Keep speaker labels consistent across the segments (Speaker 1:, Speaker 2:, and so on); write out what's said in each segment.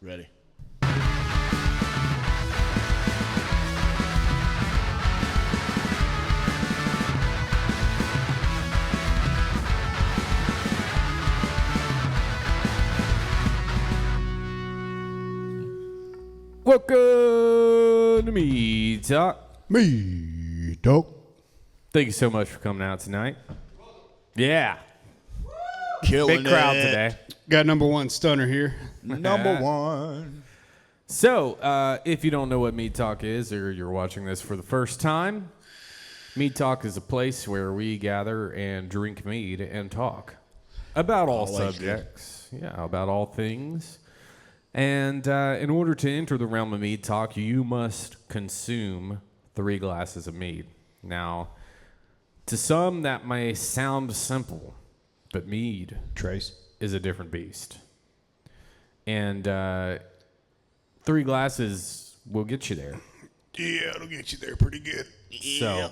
Speaker 1: Ready.
Speaker 2: Welcome to Mead Talk.
Speaker 3: Mead Talk.
Speaker 2: Thank you so much for coming out tonight. Yeah.
Speaker 1: Killing
Speaker 2: Big crowd
Speaker 1: it.
Speaker 2: today.
Speaker 3: Got number one stunner here.
Speaker 1: Number one.
Speaker 2: So, if you don't know what Mead Talk is, or you're watching this for the first time, Mead Talk is a place where we gather and drink mead and talk about all subjects. Yeah, about all things. And in order to enter the realm of Mead Talk, you must consume 3 glasses of mead. Now, to some, that may sound simple, but mead
Speaker 3: Trace.
Speaker 2: is a different beast. And 3 glasses will get you there.
Speaker 3: Yeah, it'll get you there pretty good.
Speaker 2: So,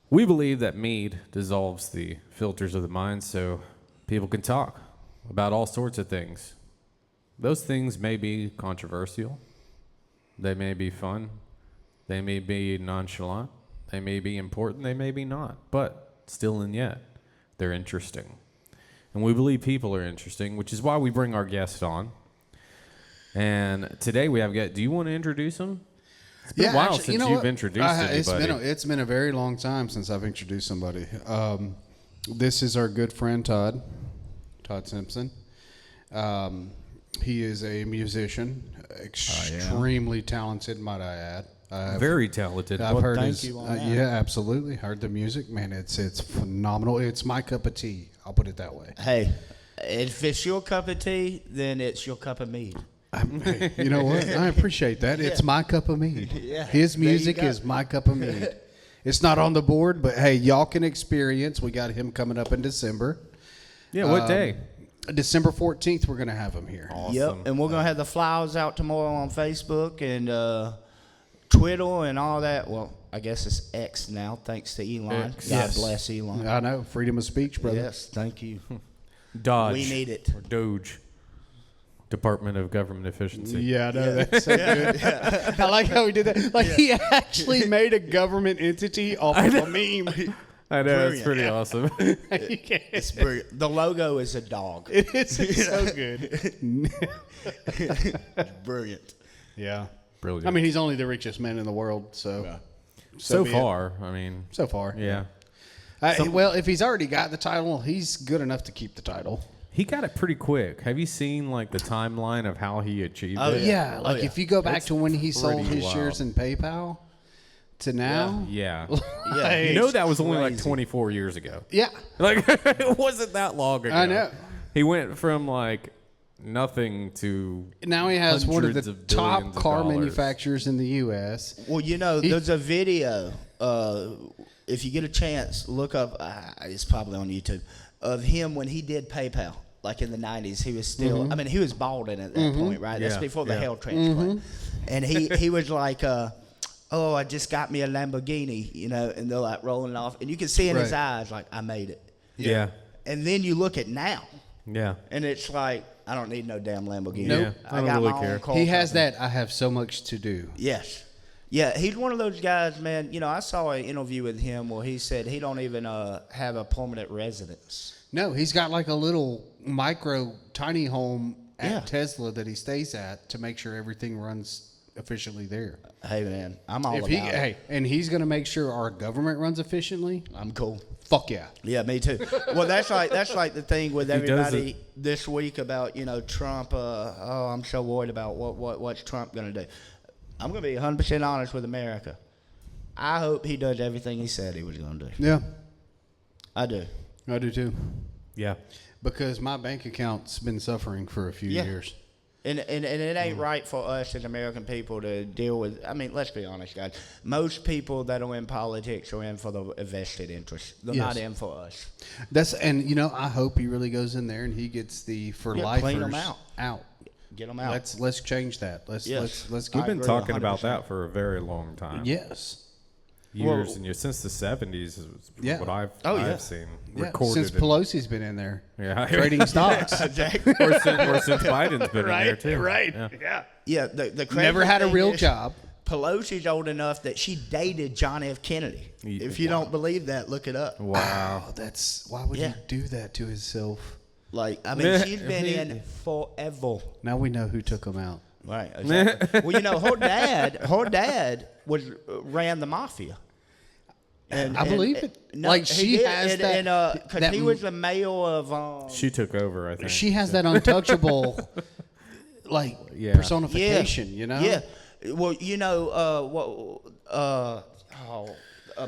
Speaker 2: we believe that mead dissolves the filters of the mind so people can talk about all sorts of things. Those things may be controversial. They may be fun. They may be nonchalant. They may be important. They may be not. But still and yet, they're interesting. And we believe people are interesting, which is why we bring our guest on. And today we have do you want to introduce him? It's been a while since you've introduced anybody.
Speaker 3: It's been a very long time since I've introduced somebody. This is our good friend Todd Simpson. He is a musician, extremely talented, might I add.
Speaker 2: Very talented.
Speaker 3: I've heard
Speaker 1: thank you on that.
Speaker 3: Yeah, absolutely. Heard the music, man. It's phenomenal. It's my cup of tea. I'll put it that way.
Speaker 1: Hey, if it's your cup of tea, then it's your cup of mead.
Speaker 3: Hey, you know what? I appreciate that. It's my cup of mead.
Speaker 1: Yeah,
Speaker 3: His
Speaker 1: there you
Speaker 3: music
Speaker 1: go.
Speaker 3: is my cup of mead. It's not on the board, but hey, y'all can experience. We got him coming up in December.
Speaker 2: Yeah, what day?
Speaker 3: December 14th, we're going to have him here.
Speaker 2: Awesome.
Speaker 1: Yep, and we're going to have the flyers out tomorrow on Facebook and Twitter and all that. Well, I guess it's X now, thanks to Elon.
Speaker 2: X.
Speaker 1: God
Speaker 3: Yes.
Speaker 1: bless Elon.
Speaker 3: I know. Freedom of speech, brother.
Speaker 1: Yes, thank you.
Speaker 2: Dodge.
Speaker 1: We need it.
Speaker 2: Or Doge. Department of Government Efficiency.
Speaker 3: Yeah, I know. That's so good. I like how he did that. Like, he actually made a government entity off of a meme.
Speaker 2: I know, it's
Speaker 1: Brilliant.
Speaker 2: pretty awesome.
Speaker 1: It's brilliant. The logo is a dog.
Speaker 3: It is so good.
Speaker 1: It's brilliant.
Speaker 3: Yeah.
Speaker 2: Brilliant.
Speaker 3: I mean, he's only the richest man in the world, so.
Speaker 1: Yeah.
Speaker 2: so
Speaker 3: be it.
Speaker 2: far, I mean,
Speaker 3: So far.
Speaker 2: yeah.
Speaker 3: Well, if he's already got the title, he's good enough to keep the title.
Speaker 2: He got it pretty quick. Have you seen, like, the timeline of how he achieved
Speaker 1: Oh,
Speaker 2: it?
Speaker 3: Yeah, like
Speaker 1: yeah.
Speaker 3: if you go back
Speaker 2: It's
Speaker 3: to when he sold
Speaker 2: pretty
Speaker 3: his
Speaker 2: wild.
Speaker 3: shares in PayPal to now.
Speaker 2: Yeah.
Speaker 1: Yeah,
Speaker 2: You know that was only like
Speaker 1: crazy.
Speaker 2: 24 years ago.
Speaker 3: Yeah.
Speaker 2: Like, it wasn't that long ago.
Speaker 3: I know.
Speaker 2: He went from, like, nothing to
Speaker 3: Now he has one of
Speaker 2: hundreds
Speaker 3: the
Speaker 2: of
Speaker 3: top
Speaker 2: billions of
Speaker 3: car
Speaker 2: dollars.
Speaker 3: manufacturers in the U.S.
Speaker 1: Well, you know, there's a video. If you get a chance, look up. It's probably on YouTube of him when he did PayPal, like in the '90s. He was still. I mean, he was balding at that point, right? That's
Speaker 2: Yeah,
Speaker 1: before the
Speaker 2: yeah.
Speaker 1: hair transplant. And he was like, "Oh, I just got me a Lamborghini," you know, and they're like rolling off, and you can see in his
Speaker 3: Right.
Speaker 1: eyes like, "I made it."
Speaker 2: Yeah.
Speaker 1: And then you look at now,
Speaker 2: Yeah.
Speaker 1: and it's like, I don't need no damn Lamborghini.
Speaker 2: Nope.
Speaker 1: I
Speaker 2: I don't
Speaker 1: got
Speaker 2: really
Speaker 1: my
Speaker 2: care.
Speaker 1: own car
Speaker 3: He has
Speaker 1: company.
Speaker 3: that. I have so much to do.
Speaker 1: Yes. Yeah, he's one of those guys, man. You know, I saw an interview with him where he said he don't even have a permanent residence.
Speaker 3: No, he's got like a little micro tiny home at
Speaker 1: Yeah.
Speaker 3: Tesla that he stays at to make sure everything runs efficiently there.
Speaker 1: Hey, man, I'm all
Speaker 3: If
Speaker 1: about
Speaker 3: he,
Speaker 1: it.
Speaker 3: hey, and he's going to make sure our government runs efficiently.
Speaker 1: I'm cool.
Speaker 3: Fuck yeah.
Speaker 1: Yeah, me too. Well, that's like the thing with
Speaker 2: does
Speaker 1: everybody this week about Trump. Oh, I'm so worried about what's Trump gonna do. I'm gonna be 100% honest with America. I hope he does everything he said he was gonna do.
Speaker 3: Yeah,
Speaker 1: I do.
Speaker 3: I do too.
Speaker 2: Yeah.
Speaker 3: Because my bank account's been suffering for a few
Speaker 1: Yeah.
Speaker 3: years.
Speaker 1: And it ain't right for us as American people to deal with. I mean, let's be honest, guys. Most people that are in politics are in for the vested interest. They're
Speaker 3: Yes.
Speaker 1: not in for us.
Speaker 3: And I hope he really goes in there and he gets the for
Speaker 1: Yeah,
Speaker 3: lifers
Speaker 1: clean 'em out. Get them out.
Speaker 3: Let's change that.
Speaker 1: Yes.
Speaker 3: Let's
Speaker 2: We've
Speaker 3: get
Speaker 2: been
Speaker 1: agree
Speaker 2: talking about
Speaker 1: 100%.
Speaker 2: that for a very long time.
Speaker 3: yes.
Speaker 2: years and years since the 70s. Is what I've seen recorded.
Speaker 3: Since Pelosi's been in there,
Speaker 2: trading
Speaker 3: stocks.
Speaker 1: Exactly.
Speaker 2: or since Biden's been in there too.
Speaker 3: Right.
Speaker 1: Yeah. The crazy
Speaker 3: Never had a
Speaker 1: thing
Speaker 3: real
Speaker 1: is,
Speaker 3: job.
Speaker 1: Pelosi's old enough that she dated John F. Kennedy. If you don't believe that, look it up.
Speaker 2: Wow.
Speaker 3: Oh, why would he do that to himself?
Speaker 1: Like, I mean, she's been in forever.
Speaker 3: Now we know who took him out.
Speaker 1: Right. Exactly. Well, you know, her dad ran the mafia. And
Speaker 3: I believe it.
Speaker 1: No,
Speaker 3: like she
Speaker 1: did,
Speaker 3: has
Speaker 1: because he was the mayor of.
Speaker 2: She took over, I think.
Speaker 3: She has that untouchable, personification. You know.
Speaker 1: Yeah. Well, you know,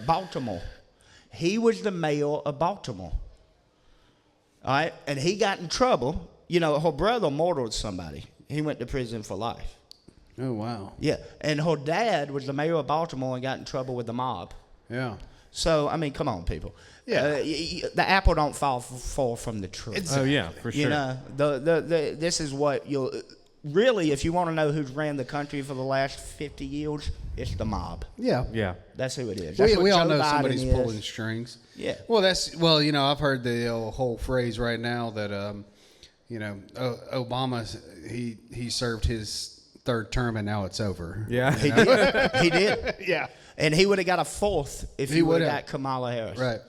Speaker 1: Baltimore. He was the mayor of Baltimore. All right, and he got in trouble. You know, her brother murdered somebody. He went to prison for life.
Speaker 3: Oh wow.
Speaker 1: Yeah, and her dad was the mayor of Baltimore and got in trouble with the mob.
Speaker 3: Yeah.
Speaker 1: So I mean, come on, people.
Speaker 3: Yeah.
Speaker 1: The apple don't fall from the tree.
Speaker 2: Oh yeah, for sure.
Speaker 1: You know, this is what you'll really, if you want to know who's ran the country for the last 50 years, it's the mob.
Speaker 3: Yeah.
Speaker 2: Yeah.
Speaker 1: That's who it is.
Speaker 3: We all know
Speaker 1: Biden
Speaker 3: somebody's
Speaker 1: is.
Speaker 3: pulling strings.
Speaker 1: Yeah.
Speaker 3: Well, you know, I've heard the whole phrase right now that Obama he served his third term and now it's over.
Speaker 2: Yeah.
Speaker 1: He did. He did.
Speaker 3: Yeah.
Speaker 1: And he would have got a fourth if he would have got Kamala Harris.
Speaker 3: Right.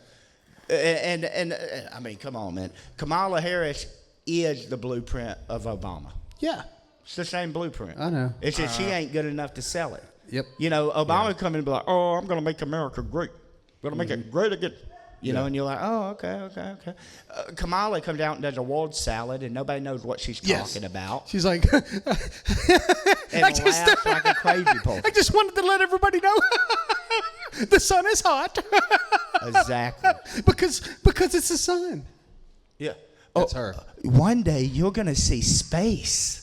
Speaker 1: And I mean, come on, man. Kamala Harris is the blueprint of Obama.
Speaker 3: Yeah.
Speaker 1: It's the same blueprint.
Speaker 3: I know.
Speaker 1: It's just she ain't good enough to sell it.
Speaker 3: Yep.
Speaker 1: You know, Obama come in and be like, "Oh, I'm going to make America great. I'm going to make it great again." You know, and you're like, "Oh, okay." Kamala comes out and does a word salad, and nobody knows what she's talking about.
Speaker 3: She's like,
Speaker 1: And laughs like a crazy person.
Speaker 3: I just wanted to let everybody know the sun is hot.
Speaker 1: Exactly.
Speaker 3: because it's the sun.
Speaker 1: Yeah.
Speaker 3: That's her.
Speaker 1: One day you're going to see space.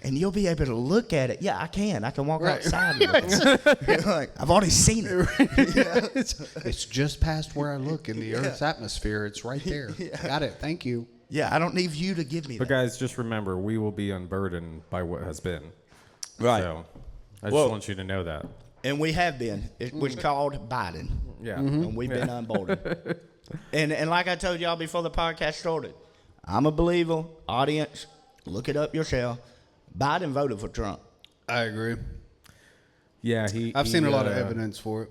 Speaker 1: And you'll be able to look at it. Yeah, I can. I can walk outside. Like, I've already seen it.
Speaker 3: It's just past where I look in the Earth's atmosphere. It's right there. Got it. Thank you.
Speaker 1: Yeah, I don't need you to give me
Speaker 2: But
Speaker 1: that.
Speaker 2: guys, just remember, we will be unburdened by what has been.
Speaker 1: Right.
Speaker 2: So I just want you to know that.
Speaker 1: And we have been. It was called Biden.
Speaker 2: Yeah.
Speaker 1: And we've been unboarded. And like I told y'all before the podcast started, I'm a believer. Audience, look it up yourself. Biden voted for Trump.
Speaker 3: I agree.
Speaker 2: Yeah,
Speaker 3: I've seen a lot of evidence for it.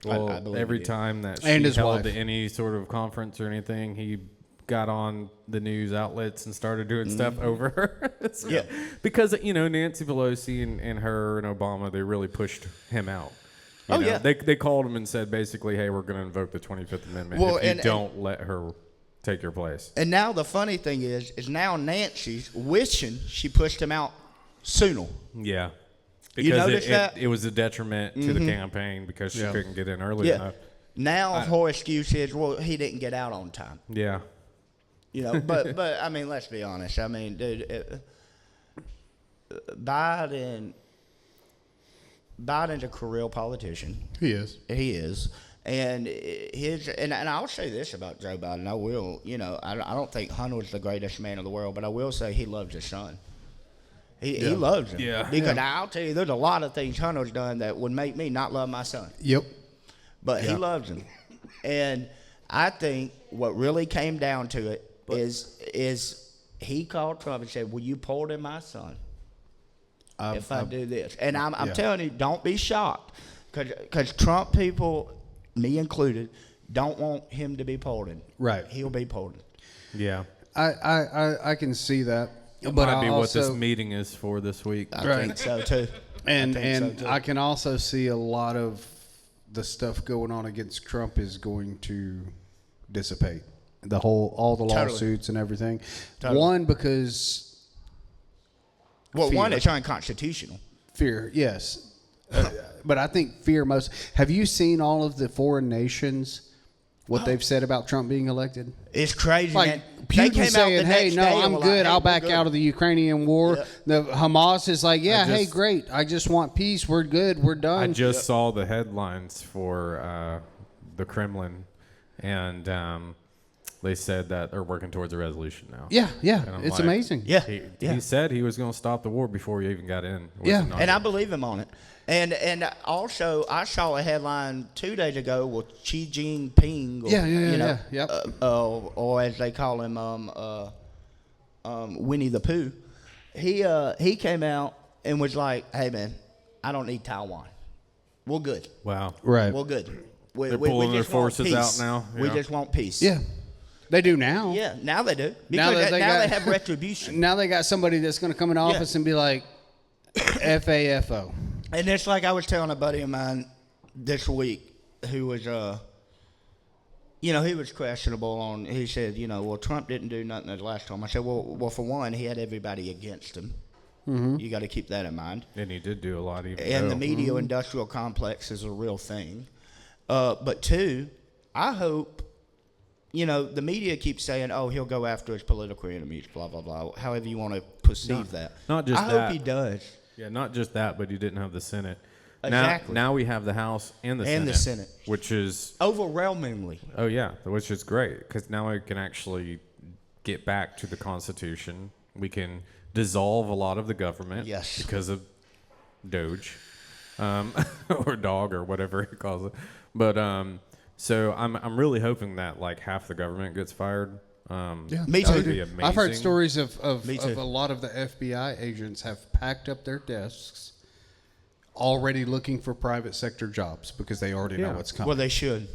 Speaker 2: Well,
Speaker 1: I believe
Speaker 2: every
Speaker 1: it.
Speaker 2: time that
Speaker 3: And
Speaker 2: she
Speaker 3: his
Speaker 2: held
Speaker 3: wife.
Speaker 2: any sort of conference or anything, he got on the news outlets and started doing stuff over her.
Speaker 1: Yeah.
Speaker 2: Because, you know, Nancy Pelosi and her and Obama, they really pushed him out. You know,
Speaker 1: yeah.
Speaker 2: They called him and said basically, hey, we're going to invoke the 25th Amendment
Speaker 1: Well,
Speaker 2: if you don't let her take your place.
Speaker 1: And now the funny thing is now Nancy's wishing she pushed him out sooner.
Speaker 2: Yeah.
Speaker 1: You
Speaker 2: Because
Speaker 1: notice that?
Speaker 2: it was a detriment to the campaign because she couldn't get in early enough.
Speaker 1: Now her excuse is, well, he didn't get out on time.
Speaker 2: Yeah.
Speaker 1: You know, but I mean, let's be honest. I mean, dude, Biden's a career politician.
Speaker 3: He is.
Speaker 1: He is. And and I'll say this about Joe Biden. I will, you know, I don't think Hunter's the greatest man in the world, but I will say he loves his son. He loves him.
Speaker 2: Yeah.
Speaker 1: Because I'll tell you, there's a lot of things Hunter's done that would make me not love my son.
Speaker 3: Yep.
Speaker 1: But he loves him. And I think what really came down to it is he called Trump and said, will you pardon my son if I do this? And I'm telling you, don't be shocked. Because Trump people, me included, don't want him to be pardoned.
Speaker 3: Right.
Speaker 1: He'll be pardoned.
Speaker 2: Yeah.
Speaker 3: I can see that.
Speaker 2: It
Speaker 3: But
Speaker 2: might be what
Speaker 3: also,
Speaker 2: this meeting is for this week.
Speaker 1: I think so, too.
Speaker 3: And I can also see a lot of the stuff going on against Trump is going to dissipate. All the lawsuits and everything.
Speaker 1: Totally.
Speaker 3: One, because
Speaker 1: Well,
Speaker 3: fear.
Speaker 1: one, it's unconstitutional.
Speaker 3: Fear, yes. But I think fear most. Have you seen all of the foreign nations, what they've said about Trump being elected?
Speaker 1: It's crazy,
Speaker 3: Like
Speaker 1: man. They
Speaker 3: Putin
Speaker 1: came out
Speaker 3: saying,
Speaker 1: the
Speaker 3: hey,
Speaker 1: next
Speaker 3: no,
Speaker 1: day and
Speaker 3: I'm
Speaker 1: were
Speaker 3: good.
Speaker 1: like, hey,
Speaker 3: I'll
Speaker 1: we're
Speaker 3: back
Speaker 1: good.
Speaker 3: out of the Ukrainian war.
Speaker 1: Yeah.
Speaker 3: The Hamas is like, yeah, hey,
Speaker 2: just-
Speaker 3: great. I just want peace. We're good. We're done.
Speaker 2: I just saw the headlines for the Kremlin, and they said that they're working towards a resolution now.
Speaker 3: Yeah,
Speaker 2: And I'm
Speaker 3: it's
Speaker 2: like,
Speaker 3: amazing.
Speaker 1: Yeah,
Speaker 2: He said he was going to stop the war before he even got in.
Speaker 3: Yeah.
Speaker 1: and I believe him on it. And also, I saw a headline 2 days ago with Xi Jinping. Or as they call him, Winnie the Pooh. He came out and was like, "Hey man, I don't need Taiwan. We're good.
Speaker 2: Wow.
Speaker 3: Right.
Speaker 1: We're good.
Speaker 2: They're pulling their
Speaker 1: just want
Speaker 2: forces
Speaker 1: peace.
Speaker 2: out now.
Speaker 1: We
Speaker 2: Yeah.
Speaker 1: just want peace."
Speaker 3: Yeah. They do now.
Speaker 1: Yeah, now they do.
Speaker 3: Now
Speaker 1: Because
Speaker 3: that they
Speaker 1: now
Speaker 3: got-
Speaker 1: they have retribution.
Speaker 3: Now they got somebody that's going to come in office and be like, FAFO.
Speaker 1: And it's like I was telling a buddy of mine this week who was, he was questionable on, he said, well, Trump didn't do nothing the last time. I said, well, for one, he had everybody against him. Mm-hmm. You got to keep that in mind.
Speaker 2: And he did do a lot even
Speaker 1: And
Speaker 2: though.
Speaker 1: the media-industrial complex is a real thing. But two, I hope, the media keeps saying, oh, he'll go after his political enemies, blah, blah, blah, however you want to perceive that.
Speaker 2: Not just
Speaker 1: I
Speaker 2: that.
Speaker 1: hope he does.
Speaker 2: Yeah, not just that, but he didn't have the Senate.
Speaker 1: Exactly.
Speaker 2: Now we have the House and the Senate.
Speaker 1: And the Senate.
Speaker 2: Which is,
Speaker 1: Overwhelmingly.
Speaker 2: oh yeah, which is great because now we can actually get back to the Constitution. We can dissolve a lot of the government.
Speaker 1: Yes.
Speaker 2: Because of Doge, or dog or whatever he calls it. But so I'm really hoping that like half the government gets fired.
Speaker 3: Yeah,
Speaker 1: Me
Speaker 2: that
Speaker 1: too.
Speaker 2: would be amazing.
Speaker 3: I've heard stories of
Speaker 1: Me too.
Speaker 3: a lot of the FBI agents have packed up their desks already looking for private sector jobs because they already know what's coming.
Speaker 1: Well, they should.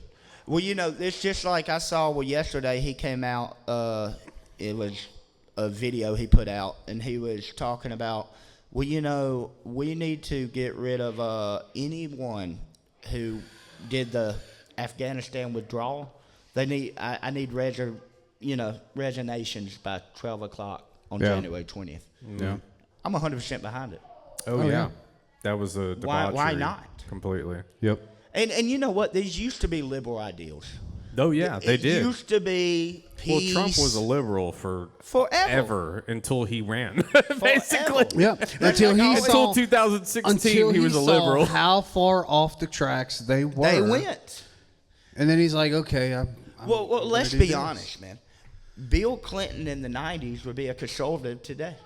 Speaker 1: Well, it's just like I saw, yesterday he came out, it was a video he put out, and he was talking about, we need to get rid of anyone who did the Afghanistan withdrawal. I need resignations by 12 o'clock on January 20th.
Speaker 3: Yeah.
Speaker 1: I'm 100% behind it.
Speaker 2: Oh,
Speaker 3: Oh,
Speaker 2: yeah.
Speaker 3: yeah.
Speaker 2: That was a debauchery.
Speaker 1: Why not?
Speaker 2: Completely.
Speaker 3: Yep.
Speaker 1: And you know what? These used to be liberal ideals.
Speaker 2: Oh yeah, they
Speaker 1: It
Speaker 2: did.
Speaker 1: used to be
Speaker 2: Well,
Speaker 1: peace.
Speaker 2: Trump was a liberal for
Speaker 1: Forever.
Speaker 2: ever until he ran. Basically,
Speaker 3: Yeah. Until he
Speaker 1: Until
Speaker 3: saw
Speaker 2: 2016, he was a liberal.
Speaker 3: how far off the tracks they were.
Speaker 1: They went.
Speaker 3: And then he's like, okay, I'm
Speaker 1: Well,
Speaker 3: gonna
Speaker 1: let's
Speaker 3: do
Speaker 1: be
Speaker 3: this.
Speaker 1: honest, man. Bill Clinton in the 90s would be a conservative today.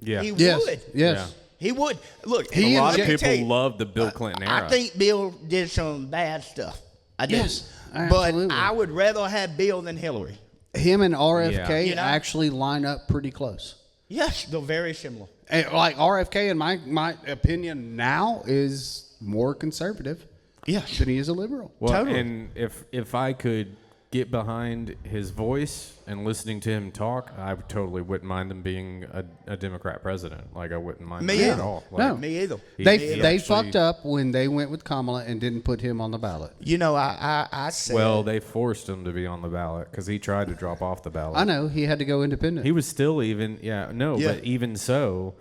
Speaker 2: Yeah,
Speaker 1: He
Speaker 3: Yes.
Speaker 1: would.
Speaker 3: Yes.
Speaker 1: He would. Look,
Speaker 3: He
Speaker 2: a lot
Speaker 3: and
Speaker 2: of
Speaker 3: Jay-
Speaker 1: tell
Speaker 2: people
Speaker 1: you,
Speaker 2: loved the Bill Clinton era.
Speaker 1: I think Bill did some bad stuff. I do.
Speaker 3: Yes,
Speaker 1: But
Speaker 3: absolutely.
Speaker 1: I would rather have Bill than Hillary.
Speaker 3: Him and RFK
Speaker 1: You know?
Speaker 3: actually line up pretty close.
Speaker 1: Yes, they're very similar.
Speaker 3: And like RFK, in my opinion, now is more conservative
Speaker 1: Yes.
Speaker 3: than he is a liberal.
Speaker 2: Well,
Speaker 1: Totally.
Speaker 2: and if I could get behind his voice and listening to him talk, I totally wouldn't mind him being a Democrat president. Like I wouldn't mind
Speaker 1: Me
Speaker 2: that at
Speaker 1: either.
Speaker 2: all.
Speaker 3: No.
Speaker 2: Like,
Speaker 1: Me either.
Speaker 3: They
Speaker 2: actually-
Speaker 3: fucked up when they went with Kamala and didn't put him on the ballot.
Speaker 1: I said.
Speaker 2: Well, they forced him to be on the ballot because he tried to drop off the ballot.
Speaker 3: I know he had to go independent.
Speaker 2: He was still even,
Speaker 1: Yeah.
Speaker 2: but even so,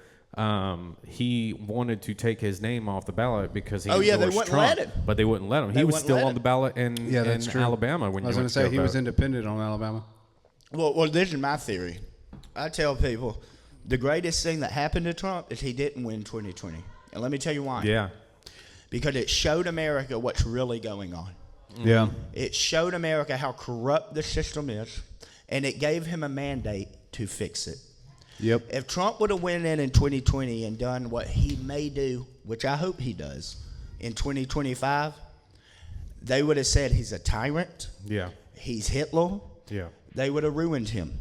Speaker 2: he wanted to take his name off the ballot because he
Speaker 1: Oh, yeah, they
Speaker 2: endorsed
Speaker 1: wouldn't
Speaker 2: Trump,
Speaker 1: let him.
Speaker 2: but they wouldn't let him.
Speaker 1: They
Speaker 2: He was
Speaker 1: wouldn't
Speaker 2: still
Speaker 1: let
Speaker 2: on
Speaker 1: him.
Speaker 2: the ballot in
Speaker 3: that's true.
Speaker 2: Alabama when
Speaker 3: I was
Speaker 2: you
Speaker 3: going
Speaker 2: went
Speaker 3: to say
Speaker 2: go
Speaker 3: he was
Speaker 2: vote.
Speaker 3: independent on Alabama.
Speaker 1: Well, this is my theory. I tell people the greatest thing that happened to Trump is he didn't win 2020. And let me tell you why.
Speaker 2: Yeah,
Speaker 1: Because it showed America what's really going on.
Speaker 3: Yeah.
Speaker 1: It showed America how corrupt the system is, and it gave him a mandate to fix it.
Speaker 3: Yep.
Speaker 1: If Trump would have went in 2020 and done what he may do, which I hope he does, in 2025, they would have said he's a tyrant,
Speaker 2: yeah,
Speaker 1: he's Hitler,
Speaker 2: yeah.
Speaker 1: they would have ruined him.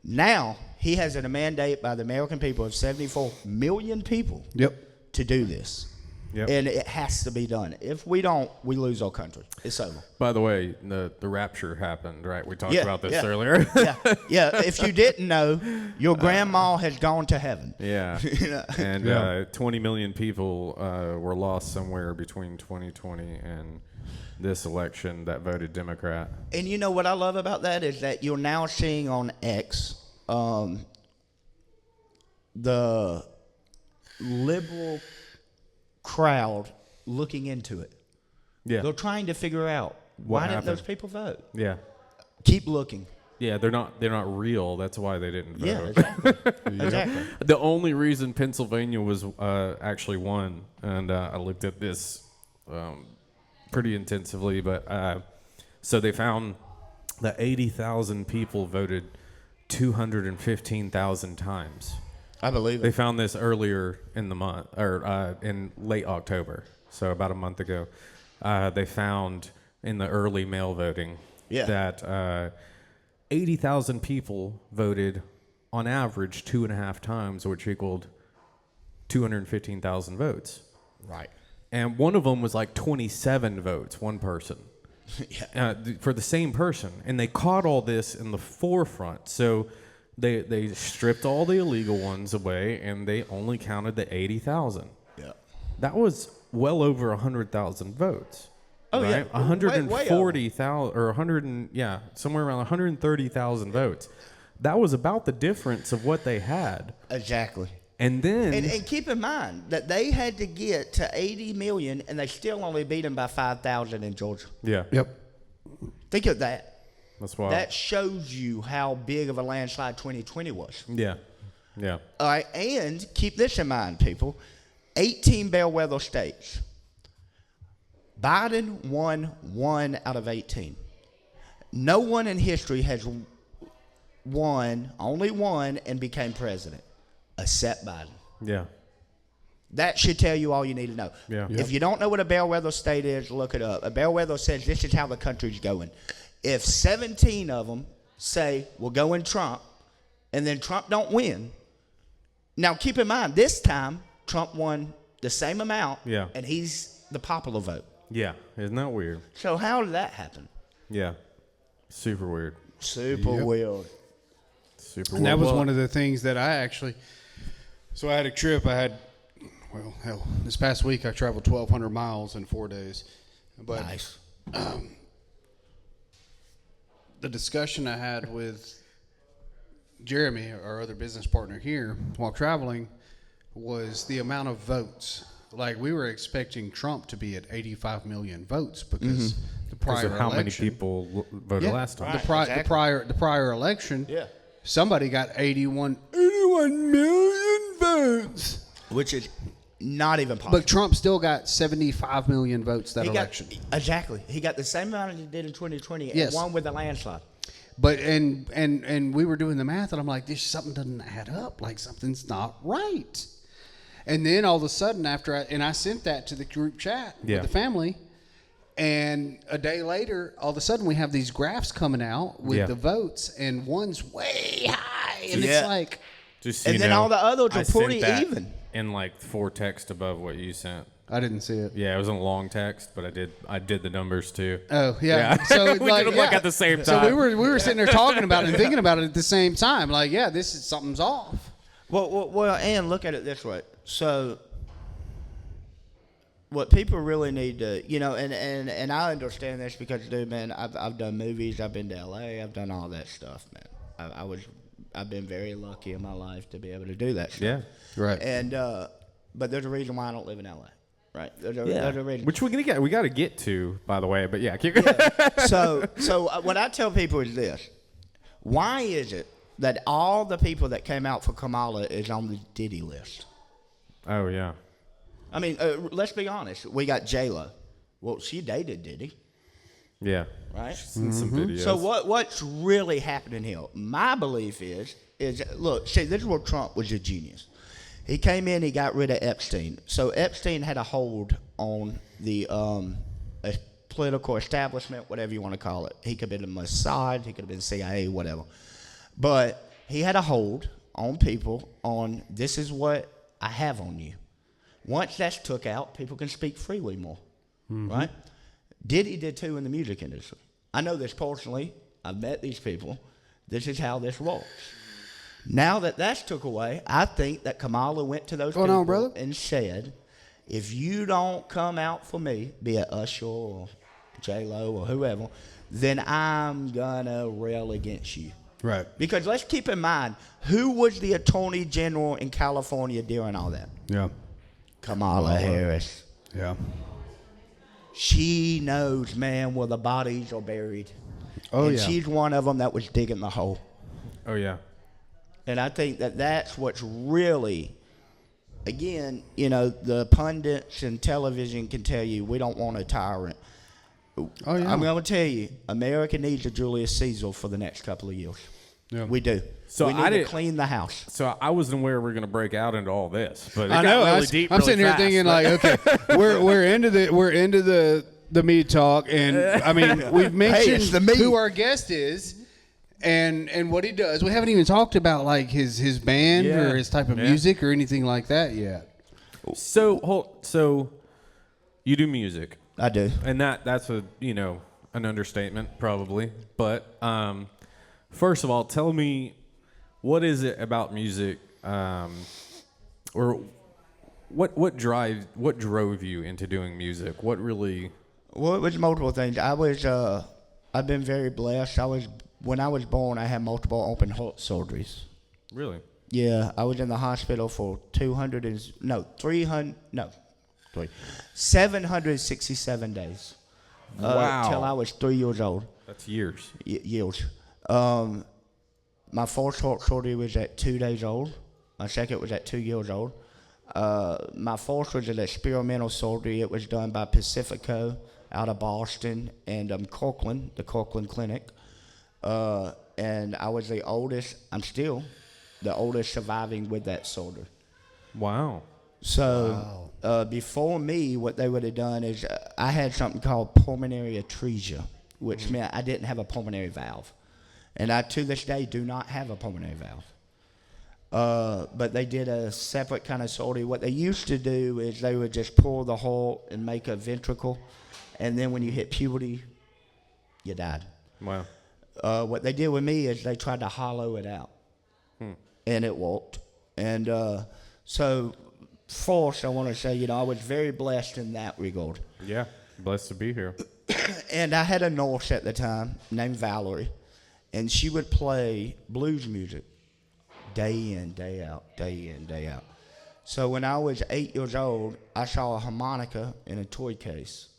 Speaker 1: Now, he has a mandate by the American people of 74 million people
Speaker 3: Yep.
Speaker 1: to do this.
Speaker 2: Yep.
Speaker 1: And it has to be done. If we don't, we lose our country. It's over.
Speaker 2: By the way, the rapture happened, right? We talked
Speaker 1: Yeah,
Speaker 2: about this
Speaker 1: yeah.
Speaker 2: earlier.
Speaker 1: Yeah. If you didn't know, your grandma has gone to heaven.
Speaker 2: Yeah,
Speaker 1: You know?
Speaker 2: and 20 million people were lost somewhere between 2020 and this election that voted Democrat.
Speaker 1: And you know what I love about that is that you're now seeing on X the liberal crowd looking into it.
Speaker 2: Yeah,
Speaker 1: They're trying to figure out why didn't those people vote?
Speaker 2: yeah,
Speaker 1: Keep looking.
Speaker 2: yeah. They're not real. That's why they didn't vote.
Speaker 1: Yeah, exactly. Exactly.
Speaker 2: The only reason Pennsylvania was actually won, and I looked at this pretty intensively, but so they found that 80,000 people voted 215,000 times.
Speaker 1: I believe it.
Speaker 2: They found this earlier in the month, or in late October, so about a month ago. They found in the early mail voting that 80,000 people voted on average 2.5 times, which equaled 215,000 votes.
Speaker 1: Right.
Speaker 2: And one of them was like 27 votes, one person. For the same person. And they caught all this in the forefront. So they stripped all the illegal ones away, and they only counted the 80,000. Yeah. That was well over 100,000 votes.
Speaker 1: Oh,
Speaker 2: right?
Speaker 1: yeah.
Speaker 2: 140,000 or 100, somewhere around 130,000 votes. That was about the difference of what they had.
Speaker 1: Exactly.
Speaker 2: And then...
Speaker 1: And keep in mind that they had to get to 80 million, and they still only beat them by 5,000 in Georgia.
Speaker 2: Yeah.
Speaker 3: Yep.
Speaker 1: Think of that.
Speaker 2: That's wild.
Speaker 1: That shows you how big of a landslide 2020 was.
Speaker 2: Yeah. Yeah.
Speaker 1: All right, and keep this in mind, people. 18 bellwether states. Biden won 1 out of 18. No one in history has only won, and became president, except Biden.
Speaker 2: Yeah.
Speaker 1: That should tell you all you need to know.
Speaker 2: Yeah.
Speaker 1: Yep. If you don't know what a bellwether state is, look it up. A bellwether says this is how the country's going. If 17 of them say we'll go in Trump, and then Trump don't win, now keep in mind this time Trump won the same amount, and he's the popular vote.
Speaker 2: Yeah, isn't that weird?
Speaker 1: So how did that happen?
Speaker 2: Yeah, super weird.
Speaker 1: Super weird.
Speaker 2: Super
Speaker 3: and
Speaker 2: weird.
Speaker 3: that was one of the things that I actually. So I had a trip. This past week I traveled 1,200 miles in 4 days. But,
Speaker 1: nice.
Speaker 3: The discussion I had with Jeremy, our other business partner here, while traveling, was the amount of votes. Like, we were expecting Trump to be at 85 million votes because the prior election.
Speaker 2: How many people voted last time?
Speaker 3: The prior election. Somebody got 81 million votes.
Speaker 1: Which is not even possible.
Speaker 3: But Trump still got 75 million votes that election.
Speaker 1: Exactly. He got the same amount as he did in 2020 and won with a landslide.
Speaker 3: But and we were doing the math, and I'm like, something doesn't add up. Like, something's not right. And then all of a sudden, I sent that to the group chat with the family, and a day later, all of a sudden, we have these graphs coming out with the votes, and one's way high, and it's like...
Speaker 2: And
Speaker 1: then all the others are pretty even.
Speaker 2: In like 4 text above what you sent.
Speaker 3: I didn't see it.
Speaker 2: Yeah, it was in a long text, but I did the numbers too.
Speaker 3: Oh yeah. So
Speaker 2: we did them like at the same time.
Speaker 3: So we were sitting there talking about it and thinking about it at the same time. Like, something's off.
Speaker 1: Well, and look at it this way. So, what people really need to, and I understand this because, dude, man, I've done movies, I've been to LA, I've done all that stuff, man. I've been very lucky in my life to be able to do that stuff.
Speaker 3: Yeah, right.
Speaker 1: And but there's a reason why I don't live in LA, right? There's a reason.
Speaker 2: Which we got to get to, by the way. But
Speaker 1: So what I tell people is this: why is it that all the people that came out for Kamala is on the Diddy list?
Speaker 2: Oh yeah.
Speaker 1: I mean, let's be honest. We got J-Lo. Well, she dated Diddy.
Speaker 2: Yeah.
Speaker 1: Right?
Speaker 2: Some videos.
Speaker 1: So what's really happening here? My belief is look, see, this is where Trump was a genius. He came in, he got rid of Epstein. So Epstein had a hold on the political establishment, whatever you want to call it. He could have been Mossad, he could have been CIA, whatever. But he had a hold on people on this is what I have on you. Once that's took out, people can speak freely more, right? Diddy did too in the music industry. I know this personally. I've met these people. This is how this rolls. Now that that's took away, I think that Kamala went to those people and said, if you don't come out for me, be it Usher or J-Lo or whoever, then I'm going to rail against you.
Speaker 3: Right.
Speaker 1: Because let's keep in mind, who was the attorney general in California during all that?
Speaker 3: Yeah.
Speaker 1: Kamala Harris.
Speaker 3: Yeah.
Speaker 1: She knows, man, where the bodies are buried.
Speaker 3: Oh,
Speaker 1: and she's one of them that was digging the hole.
Speaker 2: Oh, yeah.
Speaker 1: And I think that that's what's really, again, the pundits and television can tell you we don't want a tyrant.
Speaker 3: Oh, yeah.
Speaker 1: I'm going to tell you, America needs a Julius Caesar for the next couple of years.
Speaker 3: Yeah.
Speaker 1: We do.
Speaker 2: So
Speaker 1: we need to clean the house.
Speaker 2: So I wasn't aware we were going to break out into all this, but it
Speaker 3: I
Speaker 2: got
Speaker 3: know.
Speaker 2: really deep.
Speaker 3: I'm
Speaker 2: really
Speaker 3: sitting here
Speaker 2: fast,
Speaker 3: thinking
Speaker 2: but-
Speaker 3: like, okay, we're into the Mead Talk, and I mean we've mentioned
Speaker 1: it's the meat.
Speaker 3: who our guest is. And what he does. We haven't even talked about like his band or his type of music or anything like that yet.
Speaker 2: So you do music.
Speaker 1: I do.
Speaker 2: And that's an understatement probably. But first of all, tell me, what is it about music, or what drove you into doing music? What really?
Speaker 1: Well, it was multiple things. I've been very blessed. When I was born, I had multiple open heart surgeries.
Speaker 2: Really?
Speaker 1: Yeah, I was in the hospital for 767 days.
Speaker 2: Wow.
Speaker 1: Till I was 3 years old.
Speaker 2: That's years.
Speaker 1: Years. My first heart surgery was at 2 days old. My second was at 2 years old. My first was an experimental surgery. It was done by Pacifico out of Boston and the Kirkland Clinic. And I was the oldest. I'm still the oldest surviving with that surgery.
Speaker 2: Wow.
Speaker 1: So before me, what they would have done is I had something called pulmonary atresia, which meant I didn't have a pulmonary valve. And I, to this day, do not have a pulmonary valve. But they did a separate kind of surgery. What they used to do is they would just pull the heart and make a ventricle. And then when you hit puberty, you died.
Speaker 2: Wow.
Speaker 1: What they did with me is they tried to hollow it out. And it worked. And so first, I want to say, I was very blessed in that regard.
Speaker 2: Yeah. Blessed to be here.
Speaker 1: And I had a nurse at the time named Valerie, and she would play blues music day in, day out, day in, day out. So when I was 8 years old, I saw a harmonica in a toy case.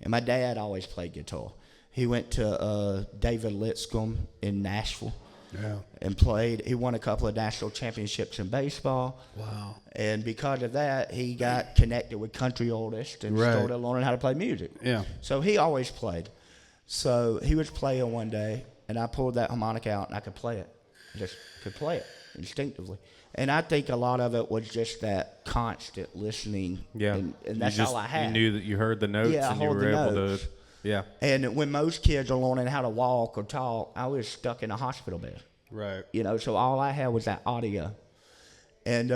Speaker 1: And my dad always played guitar. He went to David Lipscomb in Nashville.
Speaker 3: Yeah.
Speaker 1: And played. He won a couple of national championships in baseball.
Speaker 3: Wow.
Speaker 1: And because of that, he got connected with country artists and started learning how to play music.
Speaker 3: Yeah.
Speaker 1: So he always played. So he was playing one day, and I pulled that harmonica out, and I could play it. I just could play it instinctively. And I think a lot of it was just that constant listening.
Speaker 2: Yeah.
Speaker 1: And that's all I had.
Speaker 2: You knew that you heard the notes,
Speaker 1: Yeah, I
Speaker 2: and you
Speaker 1: heard
Speaker 2: were
Speaker 1: the
Speaker 2: able
Speaker 1: notes.
Speaker 2: to. Yeah.
Speaker 1: And when most kids are learning how to walk or talk, I was stuck in a hospital bed.
Speaker 3: Right.
Speaker 1: So all I had was that audio. And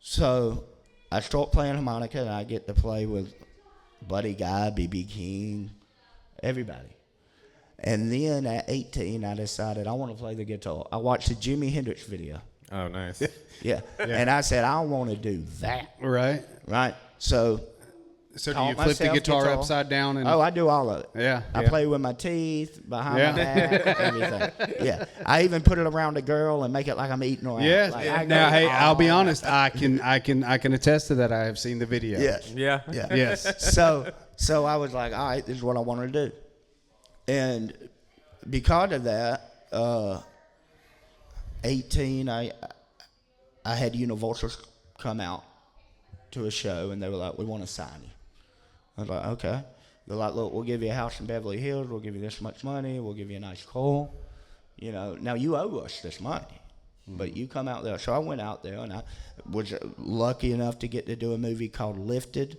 Speaker 1: so I start playing harmonica, and I get to play with Buddy Guy, B.B. King, everybody. And then at 18, I decided I want to play the guitar. I watched the Jimi Hendrix video.
Speaker 2: Oh, nice.
Speaker 1: Yeah. And I said, I want to do that.
Speaker 3: Right.
Speaker 1: Right? So
Speaker 3: do you
Speaker 1: taught
Speaker 3: flip the
Speaker 1: myself
Speaker 3: guitar upside down? And
Speaker 1: I do all of it.
Speaker 3: Yeah.
Speaker 1: I play with my teeth, behind
Speaker 3: Yeah.
Speaker 1: my back, everything. Yeah. I even put it around a girl and make it like I'm eating her out.
Speaker 3: Yes.
Speaker 1: Like, I
Speaker 3: Now,
Speaker 1: go
Speaker 3: hey, I'll be
Speaker 1: all
Speaker 3: honest. I can attest to that. I have seen the video.
Speaker 1: Yes.
Speaker 2: Yeah.
Speaker 1: Yeah.
Speaker 3: Yes.
Speaker 1: So I was like, all right, this is what I want to do. And because of that, 18, I had Universal come out to a show, and they were like, we want to sign you. I was like, okay. They're like, look, we'll give you a house in Beverly Hills. We'll give you this much money. We'll give you a nice car. Now you owe us this money, but you come out there. So I went out there, and I was lucky enough to get to do a movie called Lifted,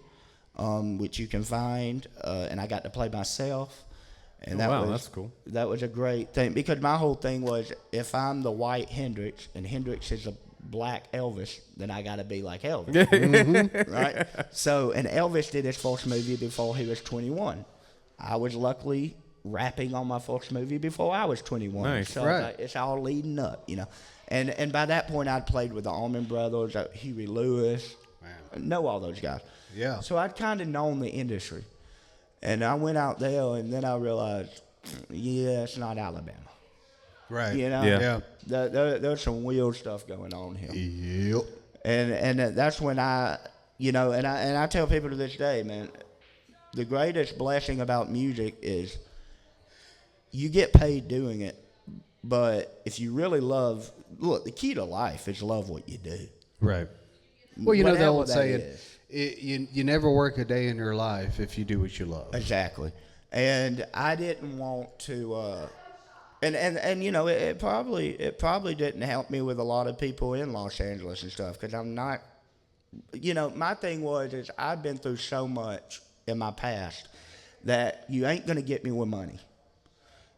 Speaker 1: which you can find, and I got to play myself. And
Speaker 2: that's cool.
Speaker 1: That was a great thing, because my whole thing was, if I'm the white Hendrix and Hendrix is a black Elvis, then I got to be like Elvis. Right? So, and Elvis did his first movie before he was 21. I was luckily rapping on my first movie before I was 21.
Speaker 2: Nice.
Speaker 1: So
Speaker 3: Right.
Speaker 1: like, it's all leading up, And by that point, I'd played with the Allman Brothers, Huey Lewis, know all those guys.
Speaker 3: Yeah.
Speaker 1: So I'd kind of known the industry. And I went out there, and then I realized, it's not Alabama.
Speaker 3: Right.
Speaker 2: Yeah.
Speaker 1: There's some weird stuff going on here.
Speaker 3: Yep.
Speaker 1: And that's when I tell people to this day, man, the greatest blessing about music is you get paid doing it, but if you really look, the key to life is love what you do.
Speaker 3: Right. Well, the old
Speaker 1: Whatever that
Speaker 3: saying,
Speaker 1: is.
Speaker 3: you never work a day in your life if you do what you love.
Speaker 1: Exactly. And I didn't want to, and you know, it probably didn't help me with a lot of people in Los Angeles and stuff, because I'm not, you know, my thing is I've been through so much in my past that you ain't gonna get me with money.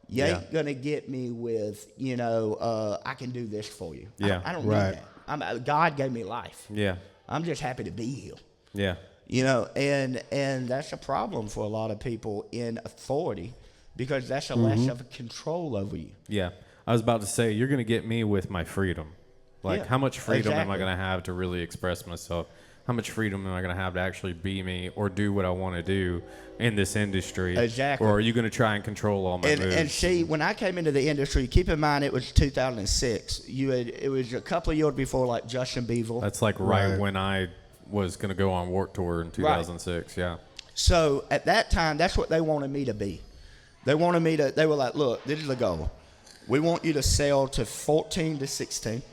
Speaker 1: You ain't gonna get me with, you know, I can do this for you.
Speaker 2: Yeah.
Speaker 1: I don't need that. God gave me life.
Speaker 2: Yeah.
Speaker 1: I'm just happy to be here.
Speaker 2: Yeah.
Speaker 1: You know, and that's a problem for a lot of people in authority, because that's a less of a control over you.
Speaker 2: Yeah. I was about to say, you're going to get me with my freedom. Like, how much freedom am I going to have to really express myself? How much freedom am I going to have to actually be me or do what I want to do in this industry?
Speaker 1: Exactly.
Speaker 2: Or are you going to try and control all my moves?
Speaker 1: And see, when I came into the industry, keep in mind it was 2006. It was a couple of years before, like Justin Bieber.
Speaker 2: That's like right when I was going to go on Warped Tour in 2006, yeah.
Speaker 1: So at that time, that's what they wanted me to be. They were like, look, this is the goal. We want you to sell to 14 to 16.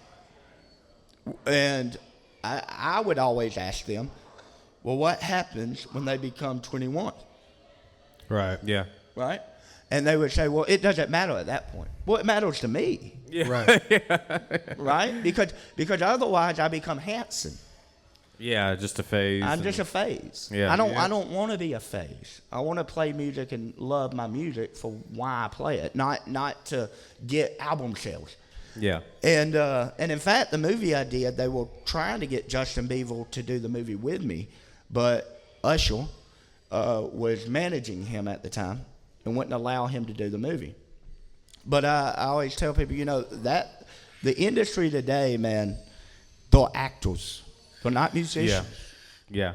Speaker 1: And I would always ask them, well, what happens when they become 21?
Speaker 3: Right.
Speaker 2: Yeah.
Speaker 1: Right? And they would say, well, it doesn't matter at that point. Well, it matters to me.
Speaker 2: Yeah.
Speaker 3: Right.
Speaker 1: Right? Because otherwise I become Hanson.
Speaker 2: Yeah, just a phase.
Speaker 1: I'm just a phase.
Speaker 2: Yeah.
Speaker 1: I don't want to be a phase. I want to play music and love my music for why I play it, not to get album sales.
Speaker 2: Yeah.
Speaker 1: And in fact, the movie I did, they were trying to get Justin Bieber to do the movie with me, but Usher was managing him at the time and wouldn't allow him to do the movie. But I always tell people, you know, that the industry today, man, they're actors. They're not musicians.
Speaker 2: Yeah.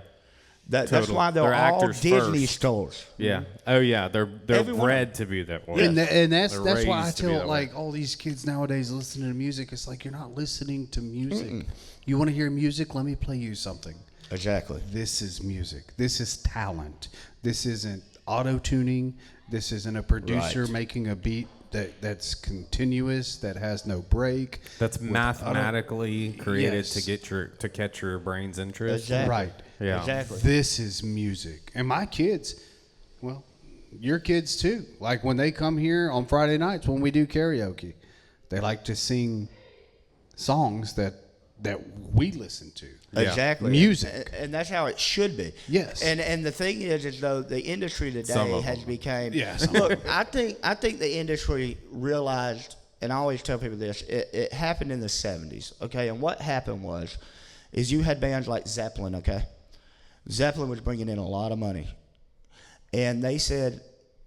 Speaker 1: That's why they're all Disney stars.
Speaker 2: Yeah. Oh yeah. They're
Speaker 1: Everyone.
Speaker 2: bred to be that way.
Speaker 3: And that's why I
Speaker 2: raised to be
Speaker 3: tell
Speaker 2: that way.
Speaker 3: like all these kids nowadays listening to music. It's like, you're not listening to music. You want to hear music? Let me play you something.
Speaker 1: Exactly.
Speaker 3: This is music. This is talent. This isn't auto tuning. This isn't a producer making a beat that's continuous, that has no break.
Speaker 2: That's mathematically created to catch your brain's interest.
Speaker 1: Exactly.
Speaker 3: Right.
Speaker 2: Yeah.
Speaker 1: Exactly.
Speaker 3: This is music. And my kids, well, your kids too. Like when they come here on Friday nights when we do karaoke, they like to sing songs that we listen to.
Speaker 1: Exactly.
Speaker 3: Music.
Speaker 1: And that's how it should be.
Speaker 3: Yes.
Speaker 1: And the thing is though the industry today has become look, I think the industry realized, and I always tell people this, it happened in the 70s, okay? And what happened is you had bands like Zeppelin, okay? Zeppelin was bringing in a lot of money. And they said,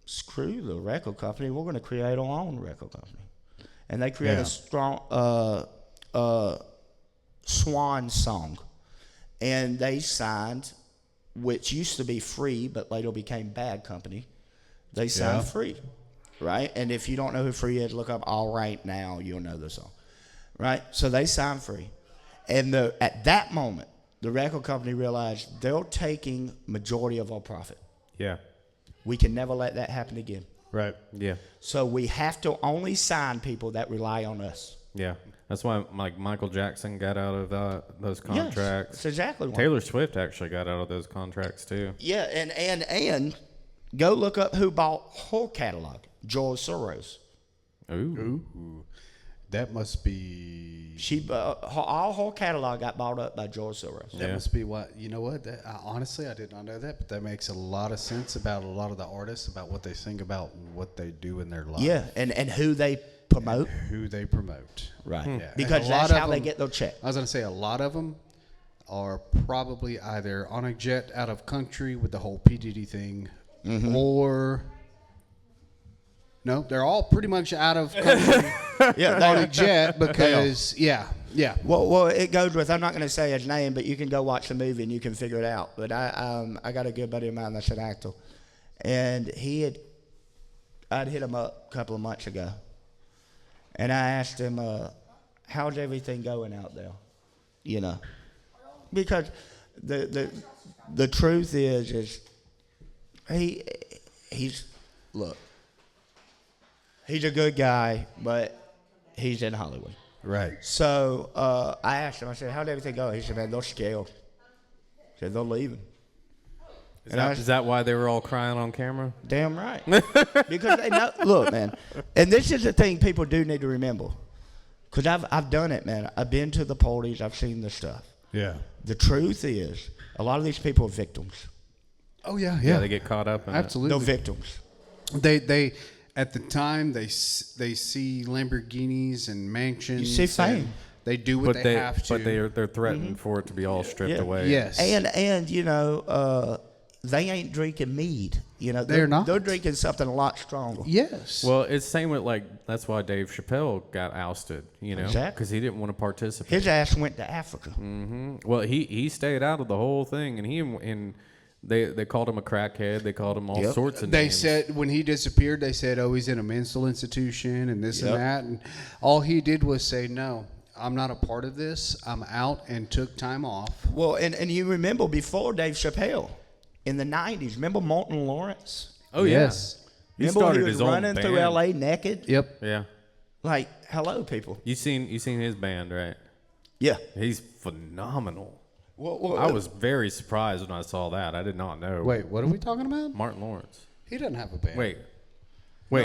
Speaker 1: screw the record company, we're going to create our own record company. And they created a strong swan song. And they signed, which used to be Free, but later became Bad Company. They signed Free, right? And if you don't know who Free is, look up All Right Now, you'll know the song, right? So they signed Free. And at that moment, the record company realized they're taking majority of our profit.
Speaker 2: Yeah.
Speaker 1: We can never let that happen again.
Speaker 2: Right. Yeah.
Speaker 1: So we have to only sign people that rely on us.
Speaker 2: Yeah. That's why like Michael Jackson got out of those contracts.
Speaker 1: Yes, that's exactly why.
Speaker 2: Taylor Swift actually got out of those contracts too.
Speaker 1: Yeah, and go look up who bought her catalog. George Soros.
Speaker 2: Ooh.
Speaker 3: That must be.
Speaker 1: All her catalog got bought up by George Soros.
Speaker 3: That must be what. You know what? Honestly, I did not know that, but that makes a lot of sense about a lot of the artists, about what they sing about, what they do in their life.
Speaker 1: Yeah, and who they promote.
Speaker 3: And who they promote.
Speaker 1: Right.
Speaker 3: Yeah.
Speaker 1: Because that's how they get their check.
Speaker 3: I was going to say a lot of them are probably either on a jet out of country with the whole P. Diddy thing, or no, they're all pretty much out of country on a jet because, yeah.
Speaker 1: Well, it goes with, I'm not going to say his name, but you can go watch the movie and you can figure it out. But I got a good buddy of mine that's an actor. And I'd hit him up a couple of months ago. And I asked him, how's everything going out there? You know, because the truth is he's a good guy, but he's in Hollywood.
Speaker 3: Right.
Speaker 1: So I asked him, I said, how'd everything go? He said, man, they're scared. He said, they're leaving.
Speaker 2: Is that why they were all crying on camera?
Speaker 1: Damn right. Because they know. Look, man, and this is the thing people do need to remember. Because I've done it, man. I've been to the parties. I've seen the stuff.
Speaker 3: Yeah.
Speaker 1: The truth is, a lot of these people are victims.
Speaker 3: Oh yeah.
Speaker 2: Yeah, they get caught up in
Speaker 3: Absolutely.
Speaker 1: They're victims.
Speaker 3: They at the time they see Lamborghinis and mansions.
Speaker 1: You see fame.
Speaker 3: They do what they have to.
Speaker 2: But they're threatened for it to be all stripped away.
Speaker 3: Yes.
Speaker 1: And you know, they ain't drinking mead. You know,
Speaker 3: They're not.
Speaker 1: They're drinking something a lot stronger.
Speaker 3: Yes.
Speaker 2: Well, it's same with that's why Dave Chappelle got ousted. You know,
Speaker 1: Exactly.
Speaker 2: because he didn't want to participate.
Speaker 1: His ass went to Africa.
Speaker 2: Well, he stayed out of the whole thing, and they called him a crackhead. They called him all sorts of
Speaker 3: They
Speaker 2: names.
Speaker 3: said when he disappeared, they said, "Oh, he's in a mental institution and this and
Speaker 1: Yep.
Speaker 3: that." And all he did was say, "No, I'm not a part of this. I'm out," and took time off.
Speaker 1: Well, and you remember before Dave Chappelle, in the 90s, remember Martin Lawrence?
Speaker 2: Oh
Speaker 3: Yes.
Speaker 2: He
Speaker 1: Remember
Speaker 2: started
Speaker 1: he was
Speaker 2: his own
Speaker 1: running through
Speaker 2: band.
Speaker 1: L.A. naked?
Speaker 3: Yep.
Speaker 2: Yeah,
Speaker 1: Like, hello, people.
Speaker 2: you seen his band, right?
Speaker 1: Yeah.
Speaker 2: He's phenomenal.
Speaker 1: Well,
Speaker 2: I was very surprised when I saw that. I did not know.
Speaker 3: Wait, what are we talking about?
Speaker 2: Martin Lawrence.
Speaker 3: He doesn't have a band.
Speaker 2: Wait,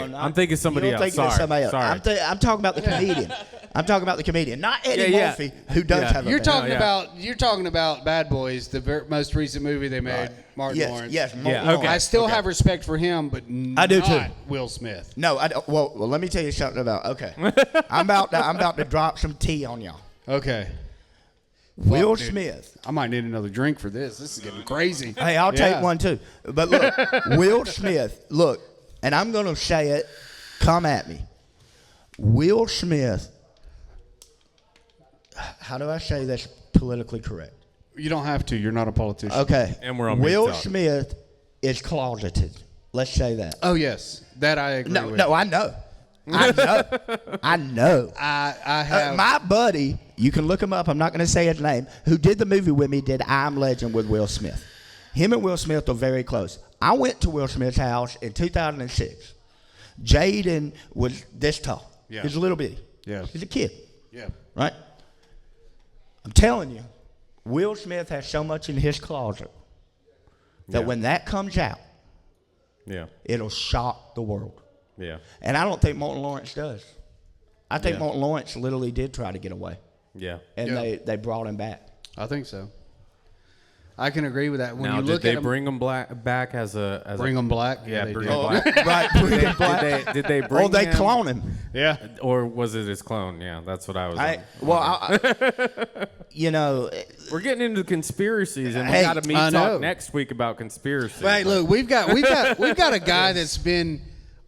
Speaker 1: No,
Speaker 2: I'm thinking somebody
Speaker 1: you're
Speaker 2: else.
Speaker 1: thinking of
Speaker 2: Sorry,
Speaker 1: somebody else.
Speaker 2: sorry.
Speaker 1: I'm talking about the comedian. I'm talking about the comedian, not Eddie
Speaker 2: Yeah, yeah.
Speaker 1: Murphy, who does
Speaker 2: Yeah.
Speaker 1: have a
Speaker 3: You're
Speaker 1: band.
Speaker 3: talking about Bad Boys, the most recent movie they made. Martin
Speaker 1: Yes,
Speaker 3: Lawrence.
Speaker 1: yes, Martin
Speaker 2: Yeah,
Speaker 1: Lawrence.
Speaker 2: okay.
Speaker 3: I still have respect for him, but
Speaker 1: I do
Speaker 3: not
Speaker 1: too.
Speaker 3: Will Smith.
Speaker 1: No, I don't. Well, let me tell you something about. Okay, I'm about to drop some tea on y'all.
Speaker 3: Okay.
Speaker 1: Will
Speaker 3: dude.
Speaker 1: Smith.
Speaker 3: I might need another drink for this. This is getting crazy.
Speaker 1: Hey, I'll
Speaker 3: Yeah.
Speaker 1: take one too. But look, Will Smith. Look, and I'm going to say it. Come at me. Will Smith. How do I say this politically correct?
Speaker 3: You don't have to. You're not a politician.
Speaker 1: Okay.
Speaker 2: And we're on
Speaker 1: Will
Speaker 2: Mead Talk.
Speaker 1: Smith is closeted. Let's say that.
Speaker 3: Oh, yes. That I agree with.
Speaker 1: No, I know. I know.
Speaker 3: I have.
Speaker 1: My buddy, you can look him up. I'm not going to say his name. Who did the movie with me? Did I'm Legend with Will Smith. Him and Will Smith are very close. I went to Will Smith's house in 2006. Jaden was this tall.
Speaker 3: Yeah.
Speaker 1: He's a little bitty.
Speaker 3: Yeah.
Speaker 1: He's a kid.
Speaker 3: Yeah.
Speaker 1: Right. I'm telling you, Will Smith has so much in his closet that
Speaker 2: Yeah.
Speaker 1: when that comes out,
Speaker 2: Yeah,
Speaker 1: it'll shock the world.
Speaker 2: yeah,
Speaker 1: And I don't think Martin Lawrence does. I think
Speaker 2: Yeah.
Speaker 1: Martin Lawrence literally did try to get away,
Speaker 2: yeah.
Speaker 1: and
Speaker 3: Yeah.
Speaker 1: they brought him back.
Speaker 3: I think so. I can agree with that. When
Speaker 2: Now,
Speaker 3: you
Speaker 2: did
Speaker 3: look
Speaker 2: they
Speaker 3: at him,
Speaker 2: bring him back as a
Speaker 3: bring them black.
Speaker 2: Yeah,
Speaker 3: they
Speaker 2: bring
Speaker 3: did.
Speaker 2: him black.
Speaker 1: Right, bring him back.
Speaker 2: Did they bring
Speaker 1: Or they
Speaker 2: him?
Speaker 1: clone him.
Speaker 3: Yeah.
Speaker 2: Or was it his clone? Yeah, that's what I was.
Speaker 1: You know,
Speaker 2: We're getting into conspiracies, and we
Speaker 1: Hey,
Speaker 2: got to meet
Speaker 3: I know.
Speaker 2: talk next week about conspiracies.
Speaker 3: Hey, look, we've got a guy that's been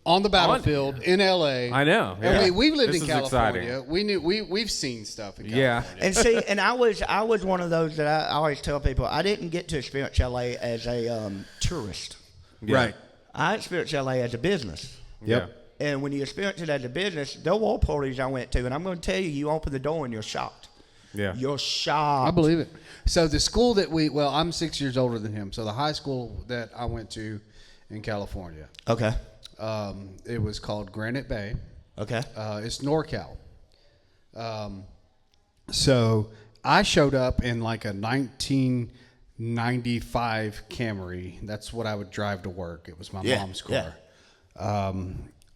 Speaker 3: on the battlefield in L.A.
Speaker 2: I know.
Speaker 3: And
Speaker 2: Yeah.
Speaker 3: we've lived
Speaker 2: This
Speaker 3: in
Speaker 2: is
Speaker 3: California.
Speaker 2: exciting.
Speaker 3: We've seen stuff in
Speaker 2: Yeah.
Speaker 3: California.
Speaker 1: and see, and I was one of those that I always tell people I didn't get to experience LA as a tourist.
Speaker 2: Yeah.
Speaker 3: Right.
Speaker 1: I experienced LA as a business.
Speaker 2: Yep.
Speaker 1: And when you experience it as a business, there were parties I went to, and I'm going to tell you, you open the door and you're shocked.
Speaker 2: Yeah.
Speaker 1: You're shocked.
Speaker 3: I believe it. So the school that I'm 6 years older than him. So the high school that I went to in California,
Speaker 1: Okay.
Speaker 3: it was called Granite Bay.
Speaker 1: Okay.
Speaker 3: It's NorCal. So I showed up in like a 1995 Camry. That's what I would drive to work. It was my
Speaker 1: Yeah,
Speaker 3: mom's car.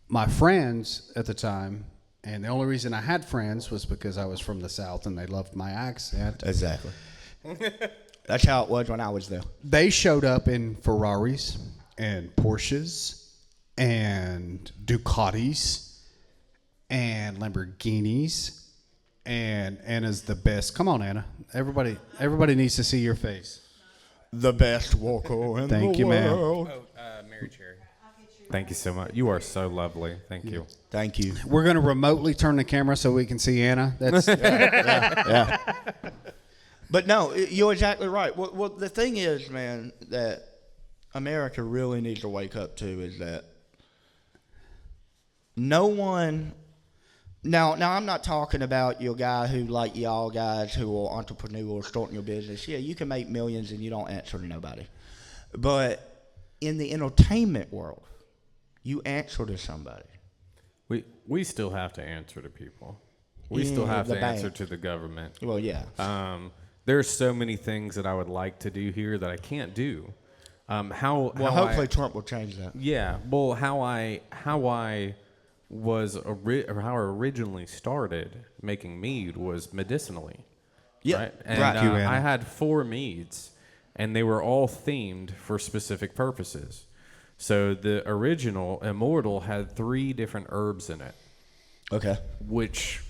Speaker 3: My friends at the time, and the only reason I had friends was because I was from the South and they loved my accent.
Speaker 1: Exactly. That's how it was when I was there.
Speaker 3: They showed up in Ferraris and Porsches and Ducatis and Lamborghinis, and Anna's the best. Come on, Anna. Everybody needs to see your face.
Speaker 1: The best walker in
Speaker 3: Thank
Speaker 1: the
Speaker 3: you, ma'am.
Speaker 1: world.
Speaker 2: Mary Cherry. Thank you so much. You are so lovely. Thank you.
Speaker 1: Thank you.
Speaker 3: We're going to remotely turn the camera so we can see Anna. That's
Speaker 1: Yeah. But no, you're exactly right. Well, the thing is, man, that America really needs to wake up to is that no one. Now I'm not talking about your guy who, like y'all guys who are entrepreneurs starting your business. Yeah, you can make millions and you don't answer to nobody. But in the entertainment world, you answer to somebody.
Speaker 2: We still have to answer to people. We still
Speaker 1: Yeah,
Speaker 2: have
Speaker 1: the
Speaker 2: to
Speaker 1: bank.
Speaker 2: answer to the government.
Speaker 1: Well, yeah.
Speaker 2: There's so many things that I would like to do here that I can't do.
Speaker 1: Hopefully Trump will change that.
Speaker 2: Yeah. Well, how I originally started making mead was medicinally.
Speaker 1: Yeah.
Speaker 2: Right. And
Speaker 1: Right.
Speaker 2: I had 4 meads, and they were all themed for specific purposes. So the original Immortal had 3 different herbs in it.
Speaker 1: Okay.
Speaker 2: Which,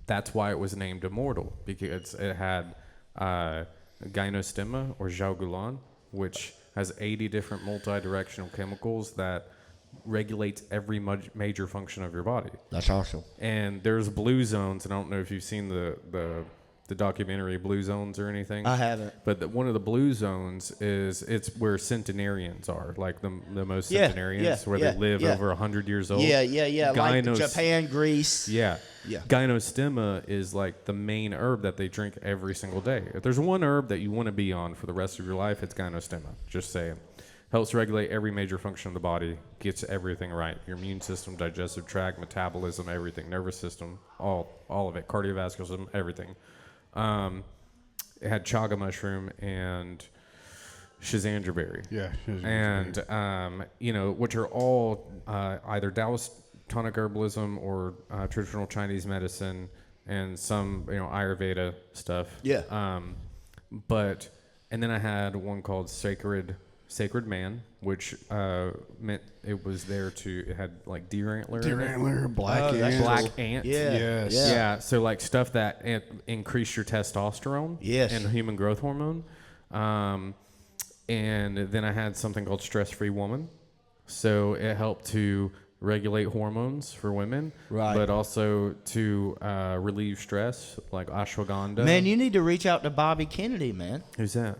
Speaker 2: that's why it was named Immortal, because it had Gynostemma or Jaugulan, which has 80 different multi-directional chemicals that regulates every major function of your body.
Speaker 1: That's awesome.
Speaker 2: And there's blue zones, and I don't know if you've seen the documentary Blue Zones or anything.
Speaker 1: I haven't.
Speaker 2: But one of the blue zones it's where centenarians are, like the most centenarians, where they live over 100 years old.
Speaker 1: Yeah. Like Japan, Greece.
Speaker 2: Yeah.
Speaker 1: Yeah.
Speaker 2: Gynostemma is like the main herb that they drink every single day. If there's one herb that you want to be on for the rest of your life, it's Gynostemma. Just saying. Helps regulate every major function of the body, gets everything right. Your immune system, digestive tract, metabolism, everything, nervous system, all of it, cardiovascular system, everything. It had chaga mushroom and schizandra berry.
Speaker 3: Yeah.
Speaker 2: And, which are all either Taoist tonic herbalism or traditional Chinese medicine and some, Ayurveda stuff.
Speaker 1: Yeah.
Speaker 2: And then I had one called Sacred Man, which meant it was there it had like deer antler.
Speaker 3: Black ant.
Speaker 2: Black ant.
Speaker 1: Yeah.
Speaker 3: Yes.
Speaker 2: Yeah. So like stuff that increase your testosterone.
Speaker 1: Yes.
Speaker 2: And human growth hormone. And then I had something called Stress-Free Woman. So it helped to regulate hormones for women.
Speaker 1: Right.
Speaker 2: But also to relieve stress, like ashwagandha.
Speaker 1: Man, you need to reach out to Bobby Kennedy, man.
Speaker 2: Who's that?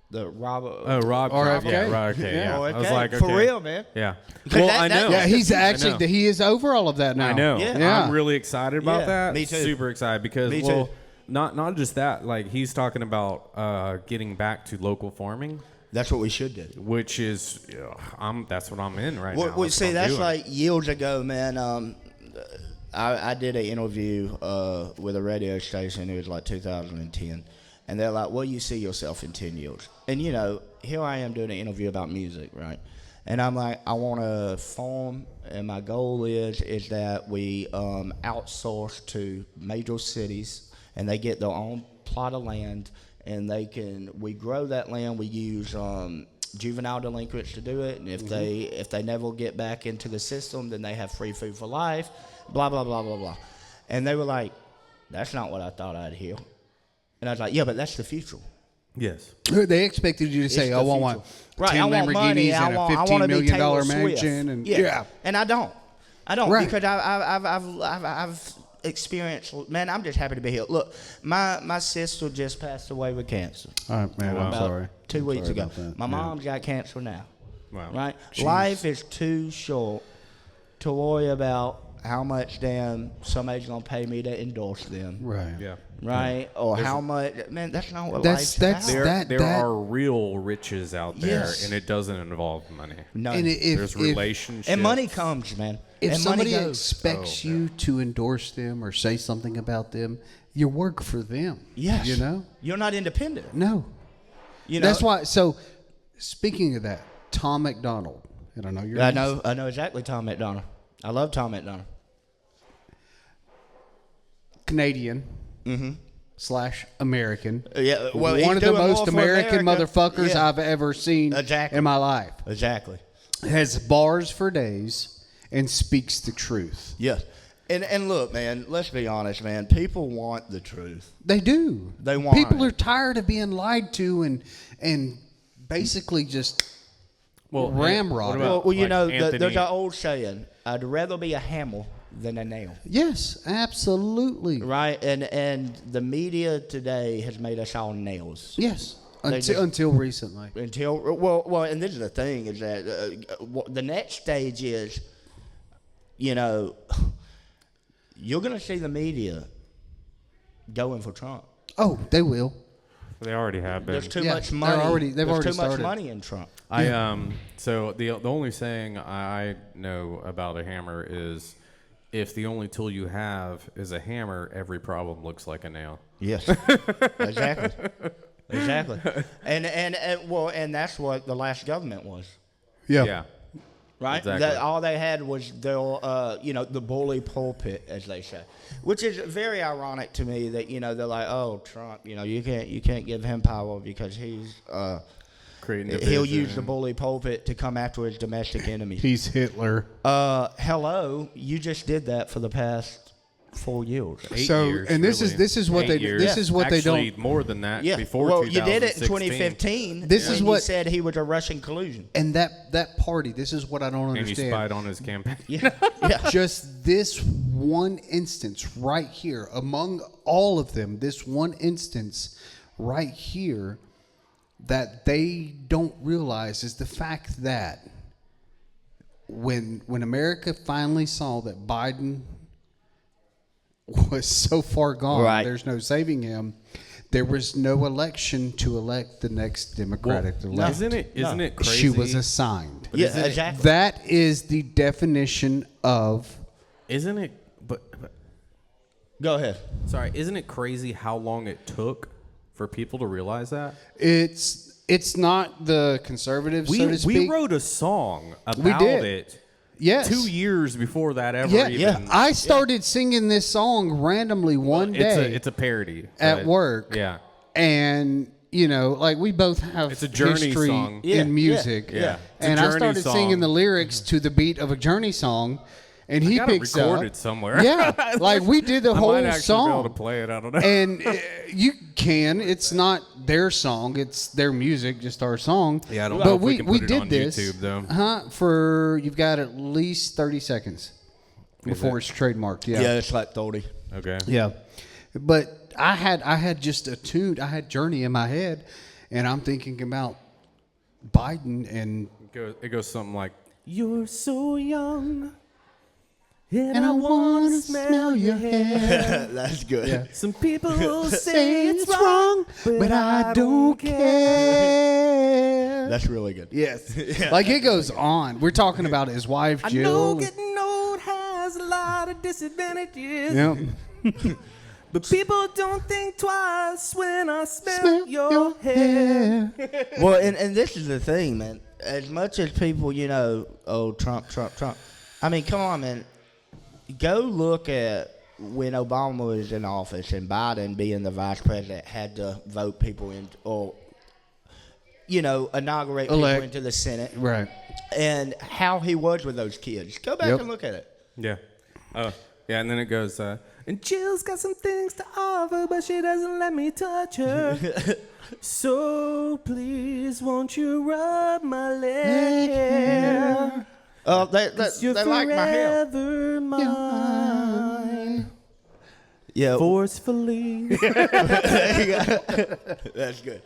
Speaker 1: The Rob.
Speaker 2: Rob.
Speaker 3: RFK?
Speaker 2: Yeah, RFK. Yeah.
Speaker 1: RFK.
Speaker 2: I was like, okay.
Speaker 1: For real, man.
Speaker 2: Yeah.
Speaker 1: Because
Speaker 2: Well,
Speaker 1: that-
Speaker 2: I know.
Speaker 3: Yeah, he's
Speaker 2: I know.
Speaker 3: actually he is over all of that now.
Speaker 2: I know.
Speaker 1: Yeah.
Speaker 2: I'm really excited about
Speaker 1: Yeah,
Speaker 2: that.
Speaker 1: me too.
Speaker 2: Super excited because
Speaker 1: Me too.
Speaker 2: not just that. Like he's talking about getting back to local farming,
Speaker 1: That's what we should do.
Speaker 2: which is that's what I'm in right now.
Speaker 1: Well,
Speaker 2: That's
Speaker 1: see,
Speaker 2: what I'm
Speaker 1: that's
Speaker 2: doing.
Speaker 1: like years ago, man. I did an interview with a radio station. It was like 2010. And they're like, well, you see yourself in 10 years. And, here I am doing an interview about music, right? And I'm like, I want to farm, and my goal is that we outsource to major cities, and they get their own plot of land, and we grow that land. We use juvenile delinquents to do it, and if they never get back into the system, then they have free food for life, blah, blah, blah, blah, blah. And they were like, that's not what I thought I'd hear. And I was like, yeah, but that's the future.
Speaker 2: Yes.
Speaker 3: They expected you to say,
Speaker 1: the
Speaker 3: "Oh, I
Speaker 1: future.
Speaker 3: want
Speaker 1: Right,
Speaker 3: 10
Speaker 1: I want
Speaker 3: Lamborghinis
Speaker 1: money.
Speaker 3: and a
Speaker 1: I
Speaker 3: $15
Speaker 1: want to be
Speaker 3: million
Speaker 1: Taylor Swift.
Speaker 3: mansion." And
Speaker 1: yeah, and I don't
Speaker 3: Right.
Speaker 1: because I've experienced. Man, I'm just happy to be here. Look, my sister just passed away with cancer.
Speaker 3: All right, man, I'm
Speaker 1: about
Speaker 3: sorry.
Speaker 1: 2 weeks
Speaker 3: Sorry
Speaker 1: ago.
Speaker 3: about that.
Speaker 1: My
Speaker 3: Yeah.
Speaker 1: mom's got cancer now.
Speaker 2: Wow.
Speaker 1: Right?
Speaker 3: Jeez.
Speaker 1: Life is too short to worry about how much damn somebody's gonna pay me to endorse them.
Speaker 3: Right.
Speaker 2: Yeah.
Speaker 1: Right? Or how much? Man, that's not what
Speaker 3: That's-
Speaker 1: life's
Speaker 3: that's-
Speaker 1: about.
Speaker 2: There
Speaker 3: that-
Speaker 2: are real riches out there,
Speaker 1: Yes.
Speaker 2: and it doesn't involve money.
Speaker 1: No.
Speaker 3: And
Speaker 2: There's relationships.
Speaker 1: And money comes, man.
Speaker 3: If
Speaker 1: and
Speaker 3: somebody
Speaker 1: money goes.
Speaker 3: expects you to endorse them or say something about them, you work for them.
Speaker 1: Yes.
Speaker 3: You know?
Speaker 1: You're not independent.
Speaker 3: No.
Speaker 1: You know?
Speaker 3: That's why. So, speaking of that, Tom McDonald. I don't know your
Speaker 1: I
Speaker 3: name.
Speaker 1: know exactly Tom McDonald. I love Tom McDonald.
Speaker 3: Canadian / American.
Speaker 1: Yeah, well,
Speaker 3: one
Speaker 1: he's
Speaker 3: of the
Speaker 1: doing
Speaker 3: most
Speaker 1: more for
Speaker 3: American
Speaker 1: America.
Speaker 3: motherfuckers
Speaker 1: Yeah.
Speaker 3: I've ever seen
Speaker 1: Exactly.
Speaker 3: in my life.
Speaker 1: Exactly.
Speaker 3: Has bars for days and speaks the truth.
Speaker 1: Yes. And look, man, let's be honest, man. People want the truth.
Speaker 3: They do.
Speaker 1: They want
Speaker 3: People
Speaker 1: it.
Speaker 3: are tired of being lied to and basically just ramrodded.
Speaker 1: Well, you
Speaker 2: like
Speaker 1: know,
Speaker 2: Anthony-
Speaker 1: there's an old saying, I'd rather be a hammer than a nail.
Speaker 3: Yes, absolutely.
Speaker 1: Right? And the media today has made us all nails.
Speaker 3: Yes,
Speaker 1: They just-
Speaker 3: until recently.
Speaker 1: Until well, and this is the thing is that the next stage is, you're gonna see the media going for Trump.
Speaker 3: Oh, they will.
Speaker 2: They already have been.
Speaker 1: There's too
Speaker 3: Yeah,
Speaker 1: much
Speaker 3: they're
Speaker 1: money.
Speaker 3: they've
Speaker 1: There's
Speaker 3: already
Speaker 1: too much
Speaker 3: started.
Speaker 1: money in Trump.
Speaker 2: So the only saying I know about a hammer is, if the only tool you have is a hammer, every problem looks like a nail.
Speaker 1: Yes, exactly. Exactly. And that's what the last government was.
Speaker 2: Yeah.
Speaker 1: Right?
Speaker 2: Exactly.
Speaker 1: All they had was their, the bully pulpit, as they say, which is very ironic to me that, they're like, oh, Trump, you can't give him power because he's, he'll use the bully pulpit to come after his domestic enemies.
Speaker 3: He's Hitler.
Speaker 1: Hello, you just did that for the past 4 years.
Speaker 2: 8 years,
Speaker 3: and this
Speaker 2: really.
Speaker 3: is what
Speaker 2: 8
Speaker 3: they
Speaker 2: years.
Speaker 3: this is what
Speaker 2: Actually,
Speaker 3: they don't.
Speaker 2: more than that.
Speaker 1: Yeah.
Speaker 2: Before
Speaker 1: well,
Speaker 2: 2016.
Speaker 1: you did it in 2015.
Speaker 3: This is
Speaker 1: when
Speaker 3: what
Speaker 1: you said he was a Russian collusion.
Speaker 3: And that party. This is what I don't
Speaker 2: And
Speaker 3: understand.
Speaker 2: you spied on his campaign.
Speaker 1: Yeah.
Speaker 3: Just this one instance right here, among all of them, this one instance right here that they don't realize is the fact that when America finally saw that Biden was so far gone,
Speaker 1: right.
Speaker 3: There's no saving him. There was no election to elect the next Democratic election.
Speaker 2: Isn't it crazy?
Speaker 3: She was assigned.
Speaker 1: Yeah, exactly.
Speaker 3: That is the definition of.
Speaker 2: Isn't it? But
Speaker 1: Go ahead.
Speaker 2: sorry, isn't it crazy how long it took for people to realize that?
Speaker 3: It's not the conservatives, so to speak.
Speaker 2: We wrote a song about it.
Speaker 3: Yes.
Speaker 2: 2 years before that ever even.
Speaker 3: I started singing this song randomly one day.
Speaker 2: It's a parody
Speaker 3: at work.
Speaker 2: Yeah.
Speaker 3: And like we both have
Speaker 2: It's a Journey
Speaker 3: history
Speaker 2: song.
Speaker 3: in music.
Speaker 2: Yeah. It's a
Speaker 3: And I
Speaker 2: Journey
Speaker 3: started
Speaker 2: song.
Speaker 3: singing the lyrics to the beat of a Journey song, and he
Speaker 2: got it
Speaker 3: picks up.
Speaker 2: recorded somewhere.
Speaker 3: Yeah, like we did the
Speaker 2: I
Speaker 3: whole
Speaker 2: might actually
Speaker 3: song.
Speaker 2: be able to play it. I don't know.
Speaker 3: And you can. It's not their song. It's their music, just our song.
Speaker 2: Yeah, I don't
Speaker 3: but
Speaker 2: know if we can put it
Speaker 3: did
Speaker 2: on
Speaker 3: this,
Speaker 2: YouTube, though.
Speaker 3: For you've got at least 30 seconds before it's trademarked. Yeah.
Speaker 1: Yeah, it's like 30.
Speaker 2: Okay.
Speaker 3: Yeah. But I had just attuned. I had Journey in my head, and I'm thinking about Biden and.
Speaker 2: It goes something like, "You're so young,
Speaker 3: And I want to smell your hair.
Speaker 1: That's good.
Speaker 3: Yeah.
Speaker 2: Some people will
Speaker 3: Say it's wrong, but I don't care.
Speaker 1: That's really good.
Speaker 3: Yes. Like it goes on. We're talking about his wife,
Speaker 2: I
Speaker 3: Jill.
Speaker 2: know getting old has a lot of disadvantages.
Speaker 3: Yep.
Speaker 2: But people don't think twice when I smell your hair.
Speaker 1: Well, and this is the thing, man. As much as people, oh, Trump. I mean, come on, man. Go look at when Obama was in office and Biden being the vice president had to vote people in or, inaugurate people into the Senate.
Speaker 3: Right.
Speaker 1: And how he was with those kids. Go back and look at it.
Speaker 2: Yeah. Oh, yeah, and then it goes, and Jill's got some things to offer, but she doesn't let me touch her. So please, won't you rub my leg hair?
Speaker 1: Oh, they like my hair.
Speaker 2: Forever mine.
Speaker 1: Yeah.
Speaker 2: Forcefully.
Speaker 1: That's good.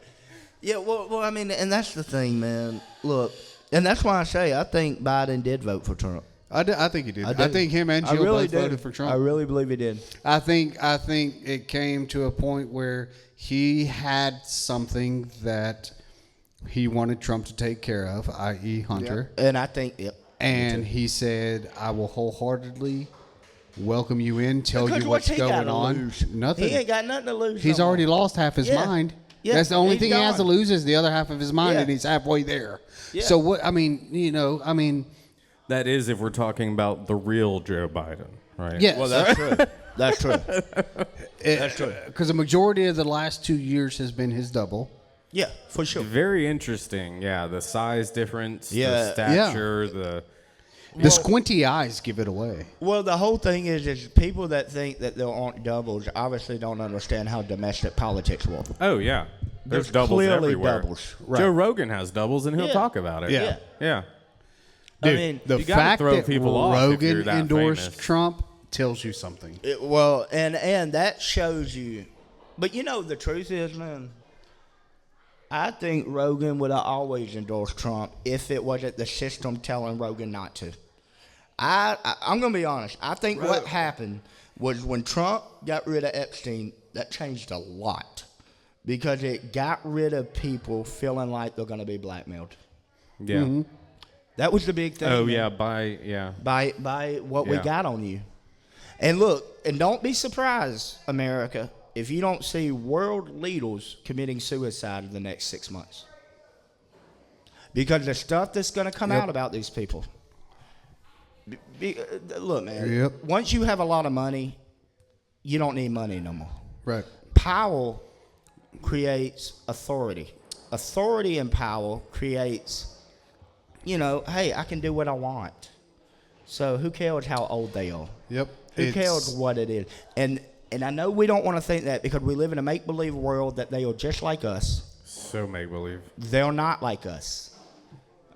Speaker 1: Yeah, well, I mean, and that's the thing, man. Look, and that's why I say I think Biden did vote for Trump.
Speaker 3: I think he did. I think him and Jill both voted for Trump.
Speaker 1: I really believe he did.
Speaker 3: I think it came to a point where he had something that he wanted Trump to take care of, i.e. Hunter.
Speaker 1: Yep. And I think,
Speaker 3: And he said, I will wholeheartedly welcome you in, tell you what's going on.
Speaker 1: Lose?
Speaker 3: Nothing.
Speaker 1: He ain't got nothing to lose.
Speaker 3: He's already lost half his mind.
Speaker 1: Yeah,
Speaker 3: That's the only thing he has to
Speaker 1: gone.
Speaker 3: lose is the other half of his mind,
Speaker 1: Yeah.
Speaker 3: and he's halfway there.
Speaker 1: Yeah.
Speaker 3: So what? I mean,
Speaker 2: That is if we're talking about the real Joe Biden, right?
Speaker 3: yes.
Speaker 1: Well, that's true. That's true. That's true.
Speaker 3: Because the majority of the last 2 years has been his double.
Speaker 1: Yeah, for sure.
Speaker 2: Very interesting. Yeah, the size difference,
Speaker 1: Yeah.
Speaker 2: the stature,
Speaker 3: The squinty eyes give it away.
Speaker 1: Well, the whole thing is people that think that there aren't doubles obviously don't understand how domestic politics work.
Speaker 2: Oh, yeah. There's doubles
Speaker 1: clearly
Speaker 2: everywhere.
Speaker 1: doubles.
Speaker 3: Right.
Speaker 2: Joe Rogan has doubles, and he'll
Speaker 1: Yeah.
Speaker 2: talk about it.
Speaker 3: Yeah.
Speaker 2: Yeah.
Speaker 3: Dude,
Speaker 1: I mean,
Speaker 3: the
Speaker 2: you gotta
Speaker 3: fact
Speaker 2: throw
Speaker 3: that
Speaker 2: people off if you're
Speaker 3: Rogan
Speaker 2: that
Speaker 3: endorsed
Speaker 2: famous.
Speaker 3: Trump tells you something.
Speaker 1: And that shows you. But the truth is, man, I think Rogan would have always endorsed Trump if it wasn't the system telling Rogan not to. I'm going to be honest. I think what happened was when Trump got rid of Epstein, that changed a lot because it got rid of people feeling like they're going to be blackmailed.
Speaker 2: Yeah.
Speaker 3: Mm-hmm.
Speaker 1: That was the big thing.
Speaker 2: Oh,
Speaker 1: man.
Speaker 2: yeah.
Speaker 1: By what we
Speaker 2: Yeah.
Speaker 1: got on you. And look, and don't be surprised, America, if you don't see world leaders committing suicide in the next 6 months. Because the stuff that's going to come out about these people. Look, man, once you have a lot of money, you don't need money no more.
Speaker 3: Right.
Speaker 1: Power creates authority. Authority and power creates, hey, I can do what I want. So who cares how old they are?
Speaker 3: Yep.
Speaker 1: Who cares what it is? And I know we don't want to think that because we live in a make-believe world that they are just like us.
Speaker 2: So make-believe.
Speaker 1: They're not like us.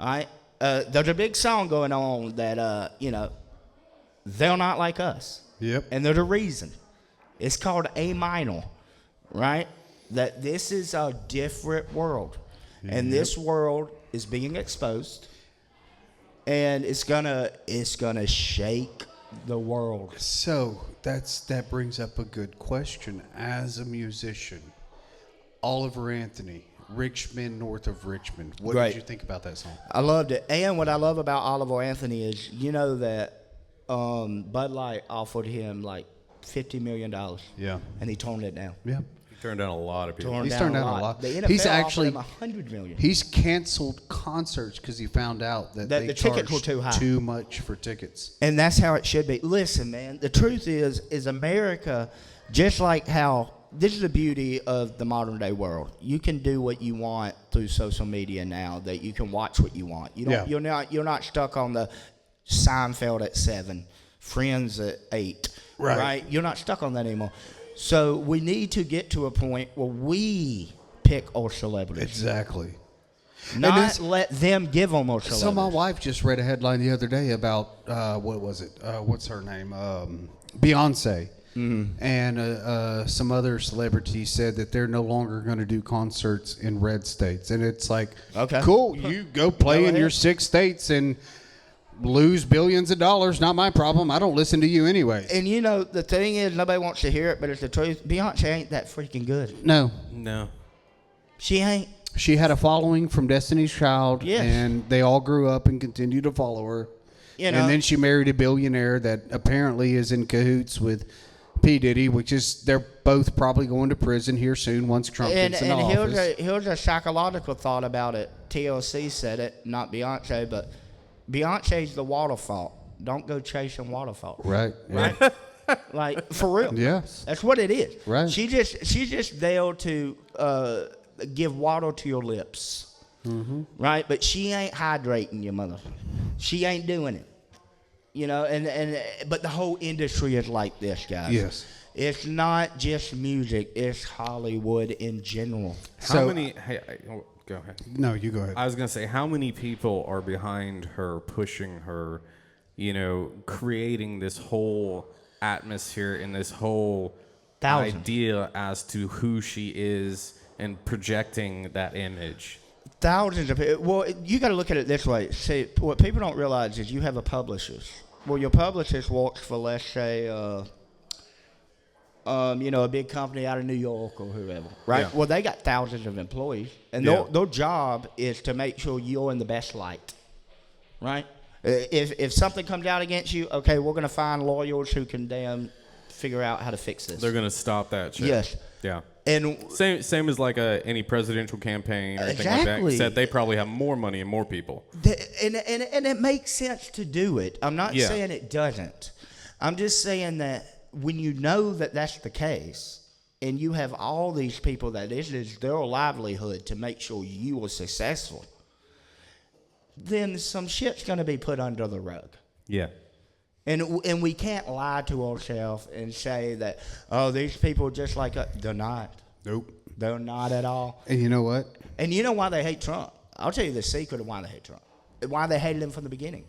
Speaker 1: All right? There's a big song going on that, they're not like us.
Speaker 3: Yep.
Speaker 1: And there's a reason. It's called A minor, right? That this is a different world. And this world is being exposed. And it's gonna shake the world.
Speaker 3: So that brings up a good question. As a musician, Oliver Anthony, Richmond, north of Richmond. What did you think about that song?
Speaker 1: I loved it. And what I love about Oliver Anthony is, that Bud Light offered him like $50 million.
Speaker 3: Yeah.
Speaker 1: And he toned it down.
Speaker 3: Yeah.
Speaker 2: Turned down a lot of people.
Speaker 3: He's turned down a lot.
Speaker 1: The NFL
Speaker 3: he's actually
Speaker 1: offered him $100 million.
Speaker 3: He's canceled concerts because he found out that they
Speaker 1: the tickets were too high,
Speaker 3: too much for tickets.
Speaker 1: And that's how it should be. Listen, man, the truth is America, just like how this is the beauty of the modern day world. You can do what you want through social media now. That you can watch what you want. You don't. You're not stuck on the Seinfeld at 7, Friends at 8. Right? You're not stuck on that anymore. So we need to get to a point where we pick our celebrities.
Speaker 3: Exactly.
Speaker 1: Not let them give them our celebrities.
Speaker 3: So my wife just read a headline the other day about, what was it? What's her name? Beyonce. Mm-hmm. And some other celebrities said that they're no longer going to do concerts in red states. And it's like, okay, cool. You go play in your 6 states and lose billions of dollars. Not my problem. I don't listen to you anyway.
Speaker 1: And the thing is, nobody wants to hear it, but it's the truth. Beyonce ain't that freaking good.
Speaker 3: No.
Speaker 1: She ain't.
Speaker 3: She had a following from Destiny's Child, and they all grew up and continue to follow her. And then she married a billionaire that apparently is in cahoots with P. Diddy, which is they're both probably going to prison here soon once Trump gets in office.
Speaker 1: And here's a psychological thought about it. TLC said it, not Beyonce, but Beyonce's the waterfall. Don't go chasing waterfall.
Speaker 3: Right.
Speaker 1: Like, for real.
Speaker 3: Yes.
Speaker 1: That's what it is.
Speaker 3: Right.
Speaker 1: She's just there to give water to your lips. Mm-hmm. Right? But she ain't hydrating your mother. She ain't doing it. But the whole industry is like this, guys.
Speaker 3: Yes.
Speaker 1: It's not just music. It's Hollywood in general.
Speaker 2: How many... Go ahead.
Speaker 3: No, you go ahead.
Speaker 2: I was going to say, how many people are behind her, pushing her, creating this whole atmosphere and this whole idea as to who she is and projecting that image?
Speaker 1: Thousands of people. Well, you got to look at it this way. See, what people don't realize is you have a publicist. Well, your publicist works for, let's say, a big company out of New York or whoever, right? Yeah. Well, they got thousands of employees, and their job is to make sure you're in the best light, right? If something comes out against you, okay, we're going to find lawyers who can figure out how to fix this.
Speaker 2: They're going to stop that shit.
Speaker 1: Yes.
Speaker 2: Yeah.
Speaker 1: And
Speaker 2: same as like any presidential campaign or anything like that. Except they probably have more money and more people.
Speaker 1: And it makes sense to do it. I'm not saying it doesn't. I'm just saying that when you know that that's the case, and you have all these people that it is their livelihood to make sure you are successful, then some shit's going to be put under the rug.
Speaker 2: Yeah.
Speaker 1: And we can't lie to ourselves and say that, these people are just like us. They're not.
Speaker 3: Nope.
Speaker 1: They're not at all.
Speaker 3: And you know what?
Speaker 1: And you know why they hate Trump? I'll tell you the secret of why they hate Trump. Why they hated him from the beginning.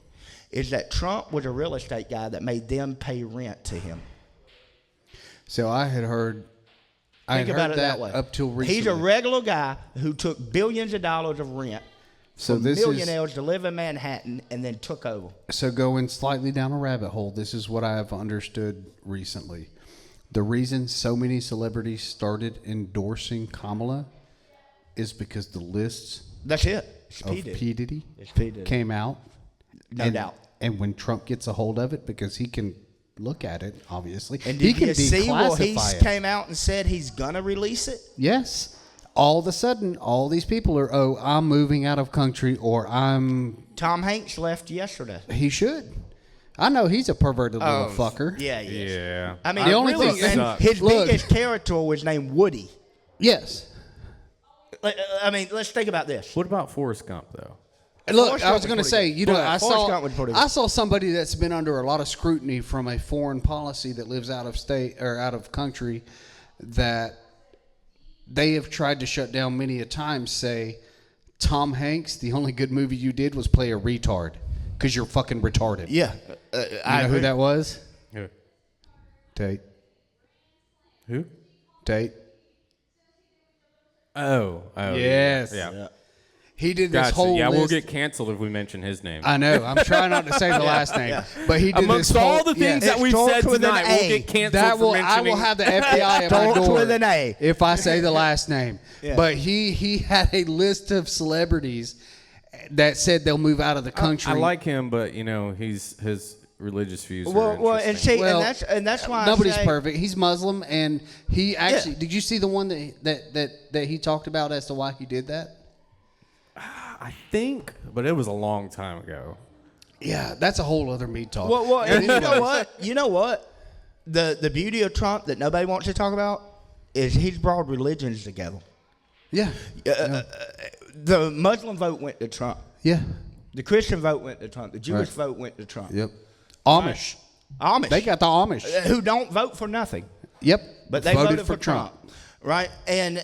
Speaker 1: Is that Trump was a real estate guy that made them pay rent to him.
Speaker 3: So I had heard...
Speaker 1: Think about it that way.
Speaker 3: Up till recently.
Speaker 1: He's a regular guy who took billions of dollars of rent from millionaires to live in Manhattan and then took over.
Speaker 3: So going slightly down a rabbit hole, this is what I have understood recently. The reason so many celebrities started endorsing Kamala is because the lists
Speaker 1: of
Speaker 3: P. Diddy came out.
Speaker 1: No doubt.
Speaker 3: And when Trump gets a hold of it, because he can look at it, obviously.
Speaker 1: And
Speaker 3: he
Speaker 1: did
Speaker 3: can
Speaker 1: you see? Well, he
Speaker 3: declassify it.
Speaker 1: came out and said he's gonna release it.
Speaker 3: Yes. All of a sudden, all these people are, I'm moving out of country, or
Speaker 1: Tom Hanks left yesterday.
Speaker 3: He should. I know he's a perverted little fucker.
Speaker 1: Yeah,
Speaker 2: Yeah.
Speaker 1: I mean,
Speaker 3: The only thing-
Speaker 1: man, his
Speaker 3: Look.
Speaker 1: biggest character was named Woody.
Speaker 3: Yes.
Speaker 1: I mean, let's think about this.
Speaker 2: What about Forrest Gump, though?
Speaker 3: Look,
Speaker 1: Forrest
Speaker 3: I was
Speaker 1: Gump
Speaker 3: going to
Speaker 1: was
Speaker 3: say,
Speaker 1: pretty good. Forrest Gump was pretty good.
Speaker 3: I saw somebody that's been under a lot of scrutiny from a foreign policy that lives out of state or out of country that they have tried to shut down many a time. Say, Tom Hanks, the only good movie you did was play a retard because you're fucking retarded.
Speaker 1: Yeah,
Speaker 3: You know who that was?
Speaker 2: Who?
Speaker 3: Tate.
Speaker 2: Who?
Speaker 3: Tate.
Speaker 2: Oh.
Speaker 3: Yes.
Speaker 2: Yeah.
Speaker 3: He did this
Speaker 2: Gotcha.
Speaker 3: whole
Speaker 2: Yeah,
Speaker 3: list.
Speaker 2: we'll get canceled if we mention his name.
Speaker 3: I know. I'm trying not to say the last name, but he did
Speaker 2: Amongst
Speaker 3: this whole,
Speaker 2: all the things that we've
Speaker 1: Starts
Speaker 2: said
Speaker 1: with an
Speaker 2: tonight,
Speaker 1: A.
Speaker 2: we'll get canceled
Speaker 3: that will
Speaker 2: for
Speaker 3: I
Speaker 2: mentioning.
Speaker 3: will have the FBI at my
Speaker 1: Starts
Speaker 3: door
Speaker 1: with an A.
Speaker 3: if I say the last name.
Speaker 1: Yeah.
Speaker 3: But he had a list of celebrities that said they'll move out of the country.
Speaker 2: I like him, but his religious views.
Speaker 1: Well,
Speaker 2: are
Speaker 1: and
Speaker 2: interesting.
Speaker 1: see, and that's why
Speaker 3: nobody's
Speaker 1: I say,
Speaker 3: perfect. He's Muslim, and he actually. Did you see the one that he talked about as to why he did that?
Speaker 2: I think, but it was a long time ago.
Speaker 3: Yeah, that's a whole other Mead Talk.
Speaker 1: Well, and you know what? You know what? The beauty of Trump that nobody wants to talk about is he's brought religions together.
Speaker 3: Yeah.
Speaker 1: The Muslim vote went to Trump.
Speaker 3: Yeah.
Speaker 1: The Christian vote went to Trump. The Jewish vote went to Trump.
Speaker 3: Yep. Amish.
Speaker 1: Amish.
Speaker 3: They got the Amish.
Speaker 1: Who don't vote for nothing.
Speaker 3: Yep.
Speaker 1: But they voted for Trump. Right? And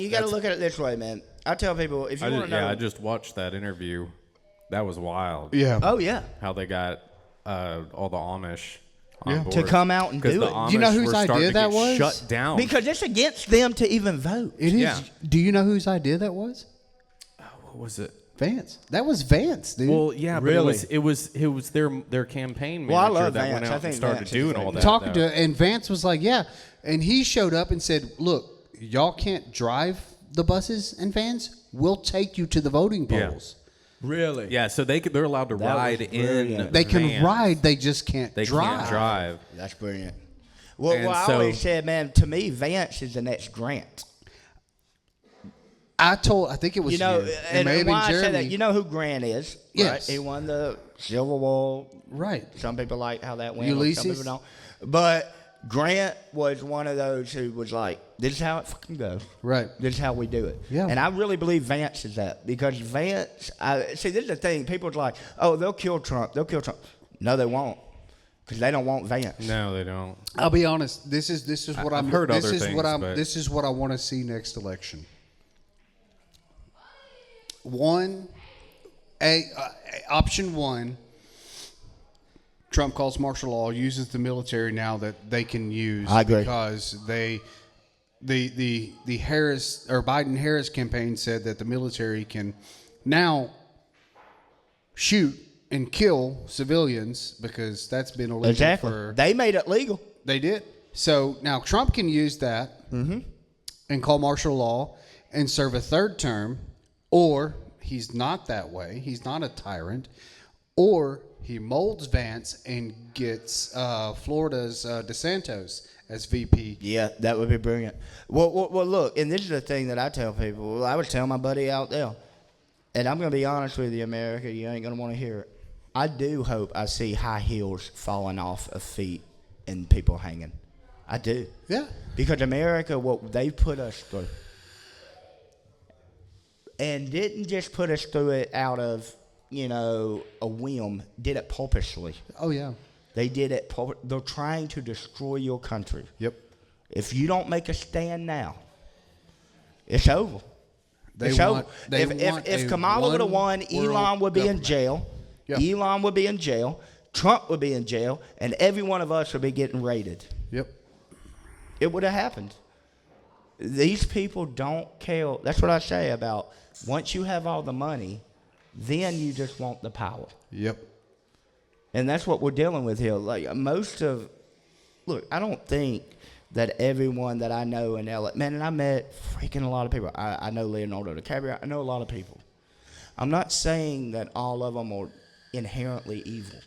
Speaker 1: you got to look at it this way, man. I tell people, if you want to know.
Speaker 2: Yeah, I just watched that interview. That was wild.
Speaker 3: Yeah.
Speaker 1: Oh, yeah.
Speaker 2: How they got all the Amish on board.
Speaker 1: To come out and do
Speaker 2: the
Speaker 1: it.
Speaker 2: Amish
Speaker 3: Do you know whose
Speaker 2: were starting
Speaker 3: idea
Speaker 2: to
Speaker 3: that
Speaker 2: get
Speaker 3: was?
Speaker 2: Shut down.
Speaker 1: Because it's against them to even vote.
Speaker 3: It is.
Speaker 2: Yeah.
Speaker 3: Do you know whose idea that was?
Speaker 2: What was it?
Speaker 3: Vance. That was Vance, dude.
Speaker 2: Well, yeah,
Speaker 1: Really?
Speaker 2: but it was their campaign
Speaker 1: Well, I
Speaker 2: manager
Speaker 1: love
Speaker 2: that
Speaker 1: Vance.
Speaker 2: went
Speaker 1: I
Speaker 2: out and
Speaker 1: think
Speaker 2: started
Speaker 1: Vance is
Speaker 2: doing
Speaker 1: a
Speaker 2: all
Speaker 1: great
Speaker 2: that.
Speaker 3: talking
Speaker 2: though.
Speaker 3: to, and Vance was like, yeah. And he showed up and said, look, y'all can't drive the buses and vans. We'll take you to the voting
Speaker 2: Yeah.
Speaker 3: polls.
Speaker 1: Really?
Speaker 2: Yeah, so they're allowed to
Speaker 1: That
Speaker 2: ride
Speaker 1: was
Speaker 2: in.
Speaker 1: brilliant.
Speaker 3: They can
Speaker 2: vans.
Speaker 3: ride, they just can't
Speaker 2: They
Speaker 3: drive.
Speaker 2: can't drive.
Speaker 1: That's brilliant. Well,
Speaker 2: And
Speaker 1: I
Speaker 2: so-
Speaker 1: always said, man, to me, Vance is the next Grant.
Speaker 3: I think it was
Speaker 1: You know,
Speaker 3: you. It
Speaker 1: and
Speaker 3: may have been
Speaker 1: why I say
Speaker 3: Jeremy.
Speaker 1: that, you know who Grant is,
Speaker 3: Yes.
Speaker 1: right? He won the Civil War.
Speaker 3: Right.
Speaker 1: Some people like how that went.
Speaker 3: Ulysses?
Speaker 1: Some people don't. But Grant was one of those who was like, this is how it fucking goes.
Speaker 3: Right.
Speaker 1: This is how we do it.
Speaker 3: Yeah.
Speaker 1: And I really believe Vance is that. Because Vance, see, this is the thing. People are like, oh, they'll kill Trump. They'll kill Trump. No, they won't. Because they don't want Vance.
Speaker 2: No, they don't.
Speaker 3: I'll be honest. This is what
Speaker 2: I've
Speaker 3: I'm.
Speaker 2: heard
Speaker 3: this
Speaker 2: other
Speaker 3: is
Speaker 2: things,
Speaker 3: what I'm.
Speaker 2: but-
Speaker 3: This is what I want to see next election. Option one. Trump calls martial law, uses the military now that they can use.
Speaker 1: I agree.
Speaker 3: Because the Harris or Biden Harris campaign said that the military can now shoot and kill civilians because that's been illegal
Speaker 1: Exactly.
Speaker 3: for.
Speaker 1: They made it legal.
Speaker 3: They did. So now Trump can use that and call martial law and serve a third term, or he's not that way. He's not a tyrant, or he molds Vance and gets Florida's DeSantis as VP.
Speaker 1: Yeah, that would be brilliant. Well, look, and this is the thing that I tell people. I would tell my buddy out there, and I'm going to be honest with you, America, you ain't going to want to hear it. I do hope I see high heels falling off of feet and people hanging. I do.
Speaker 3: Yeah.
Speaker 1: Because America, what they put us through, and didn't just put us through it out of, a whim, did it purposely.
Speaker 3: Oh, yeah.
Speaker 1: They did it. They're trying to destroy your country.
Speaker 3: Yep.
Speaker 1: If you don't make a stand now, it's over. It's over. If Kamala would have won, Elon would be in jail.
Speaker 3: Yeah.
Speaker 1: Elon would be in jail. Trump would be in jail. And every one of us would be getting raided.
Speaker 3: Yep.
Speaker 1: It would have happened. These people don't care. That's what I say about once you have all the money, then you just want the power.
Speaker 3: Yep.
Speaker 1: And that's what we're dealing with here. Like look, I don't think that everyone that I know in LA, man, and I met freaking a lot of people. I know Leonardo DiCaprio. I know a lot of people. I'm not saying that all of them are inherently evil.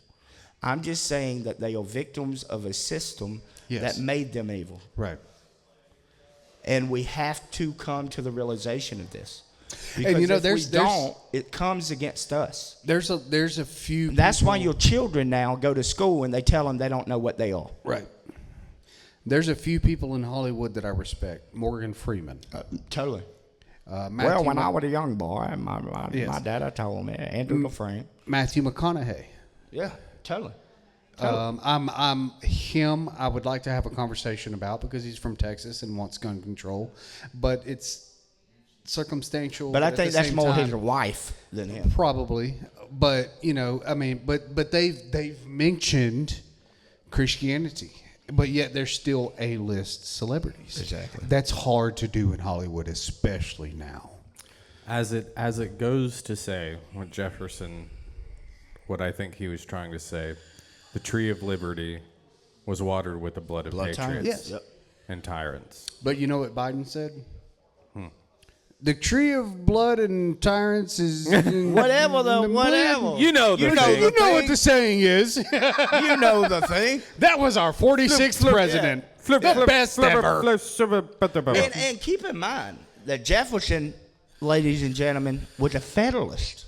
Speaker 1: I'm just saying that they are victims of a system that made them evil.
Speaker 3: Right.
Speaker 1: And we have to come to the realization of this. Because
Speaker 3: And
Speaker 1: if we don't, it comes against us.
Speaker 3: There's a few.
Speaker 1: That's why your children now go to school and they tell them they don't know what they are.
Speaker 3: Right. There's a few people in Hollywood that I respect. Morgan Freeman.
Speaker 1: Totally.
Speaker 3: Matthew
Speaker 1: when I was a young boy, my dad told me, Andrew LaFrank.
Speaker 3: Matthew McConaughey.
Speaker 1: Yeah, totally.
Speaker 3: I'm him. I would like to have a conversation about because he's from Texas and wants gun control, but it's circumstantial.
Speaker 1: But I think that's more his wife than him.
Speaker 3: Probably, but but they've mentioned Christianity, but yet they're still A-list celebrities.
Speaker 1: Exactly.
Speaker 3: That's hard to do in Hollywood, especially now.
Speaker 2: As it goes to say, with Jefferson, what I think he was trying to say, the tree of liberty was watered with the blood of patriots and tyrants.
Speaker 3: But you know what Biden said? The tree of blood and tyrants is
Speaker 1: whatever.
Speaker 2: You know
Speaker 3: what the saying is.
Speaker 1: You know the thing.
Speaker 3: That was our 46th president. The best ever.
Speaker 1: And keep in mind that Jefferson, ladies and gentlemen, was a Federalist.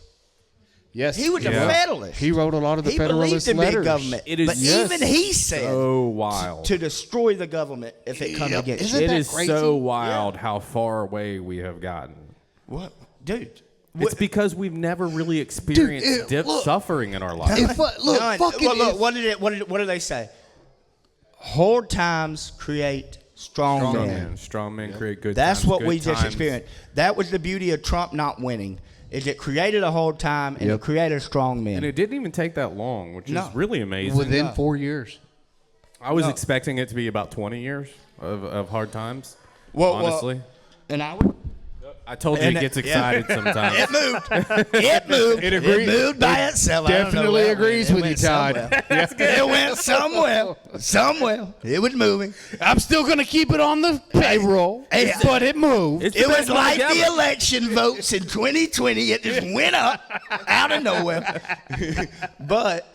Speaker 3: Yes,
Speaker 1: he was a Federalist.
Speaker 3: He wrote a lot of the Federalist
Speaker 1: letters.
Speaker 3: Big
Speaker 1: government.
Speaker 2: But
Speaker 1: even he said
Speaker 2: so wild
Speaker 1: to destroy the government if it comes against you.
Speaker 2: It is so wild how far away we have gotten.
Speaker 1: What, dude?
Speaker 2: It's because we've never really experienced suffering in our lives.
Speaker 1: What do they say? Hard times create strong men.
Speaker 2: Strong men create good times.
Speaker 1: That's what we just experienced. That was the beauty of Trump not winning. Is it created a hard time and it created strong men.
Speaker 2: And it didn't even take that long, which is really amazing.
Speaker 3: Within 4 years.
Speaker 2: I was expecting it to be about 20 years of hard times, honestly.
Speaker 1: And I
Speaker 2: told you it gets excited sometimes.
Speaker 1: It moved. It moved.
Speaker 3: It
Speaker 1: moved by itself.
Speaker 3: Definitely agrees with you, Todd.
Speaker 1: It went somewhere. Somewhere. It was moving.
Speaker 3: I'm still going to keep it on the payroll, but it moved.
Speaker 1: It was like the election votes in 2020. It just went up out of nowhere. But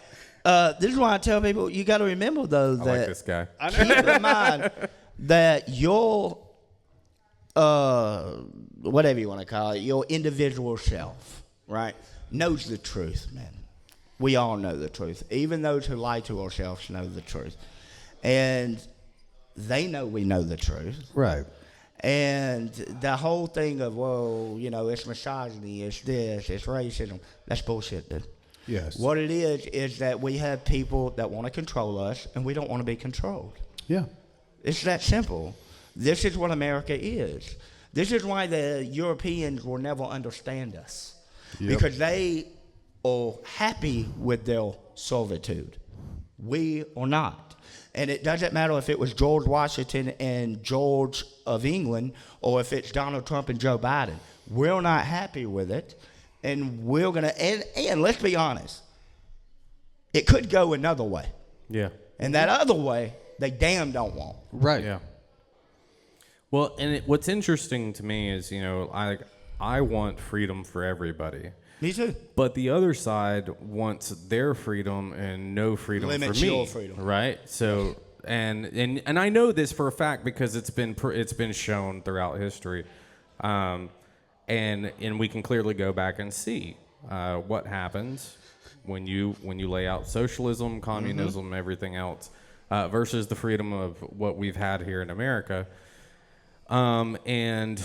Speaker 1: this is why I tell people, you got to remember, though, that
Speaker 2: I like this guy.
Speaker 1: Keep in mind that your whatever you want to call it, your individual self, right, knows the truth, man. We all know the truth. Even those who lie to ourselves know the truth. And they know we know the truth.
Speaker 3: Right.
Speaker 1: And the whole thing of, it's misogyny, it's this, it's racism, that's bullshit, dude.
Speaker 3: Yes.
Speaker 1: What it is that we have people that want to control us, and we don't want to be controlled.
Speaker 3: Yeah.
Speaker 1: It's that simple. This is what America is. This is why the Europeans will never understand us. Because they are happy with their servitude. We are not. And it doesn't matter if it was George Washington and George of England or if it's Donald Trump and Joe Biden. We're not happy with it. And we're going to, and let's be honest, it could go another way.
Speaker 2: Yeah.
Speaker 1: And that other way, they damn don't want.
Speaker 3: Right.
Speaker 2: Yeah. Well, and what's interesting to me is, I want freedom for everybody.
Speaker 1: Me too.
Speaker 2: But the other side wants their freedom and no freedom for me.
Speaker 1: Your freedom.
Speaker 2: Right? So, and I know this for a fact because it's been shown throughout history, and we can clearly go back and see what happens when you lay out socialism, communism, everything else, versus the freedom of what we've had here in America. And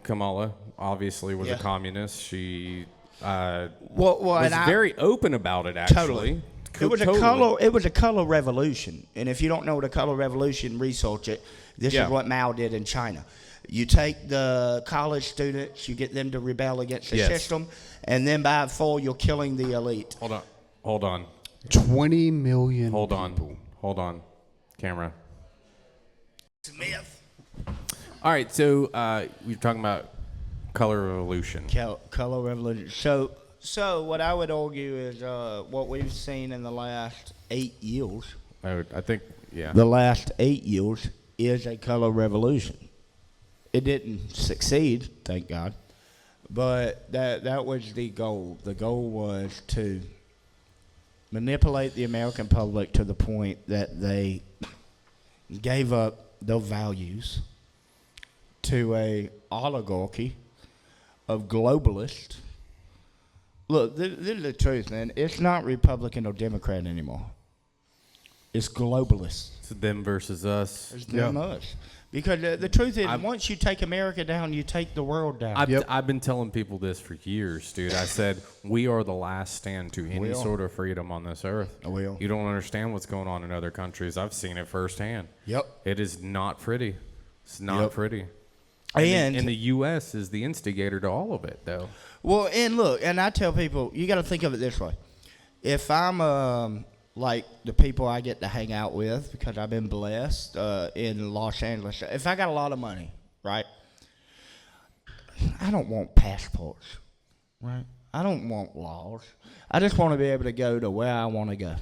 Speaker 2: Kamala obviously was a communist. She was very open about it. Actually,
Speaker 1: totally. It was a color revolution. And if you don't know what a color revolution, research it. This is what Mao did in China. You take the college students, you get them to rebel against the system, and then by fall, you're killing the elite.
Speaker 2: Hold on.
Speaker 3: 20 million.
Speaker 2: Hold on. Camera.
Speaker 1: Smith.
Speaker 2: All right, so we're talking about color revolution.
Speaker 1: Color revolution. So what I would argue is what we've seen in the last 8 years.
Speaker 2: I think,
Speaker 1: The last 8 years is a color revolution. It didn't succeed, thank God, but that was the goal. The goal was to manipulate the American public to the point that they gave up their values to a oligarchy of globalists. Look, this is the truth, man. It's not Republican or Democrat anymore. It's globalists.
Speaker 2: It's them versus us.
Speaker 1: It's them us. Because the truth is, once you take America down, you take the world down.
Speaker 2: I've been telling people this for years, dude. I said, we are the last stand to any sort of freedom on this earth. You don't understand what's going on in other countries. I've seen it firsthand.
Speaker 1: Yep.
Speaker 2: It is not pretty. It's not pretty.
Speaker 1: And
Speaker 2: the U.S. is the instigator to all of it, though.
Speaker 1: Well, and look, and I tell people, you got to think of it this way. If I'm like the people I get to hang out with, because I've been blessed in Los Angeles, if I got a lot of money, right, I don't want passports, right? I don't want laws. I just want to be able to go to where I want to go.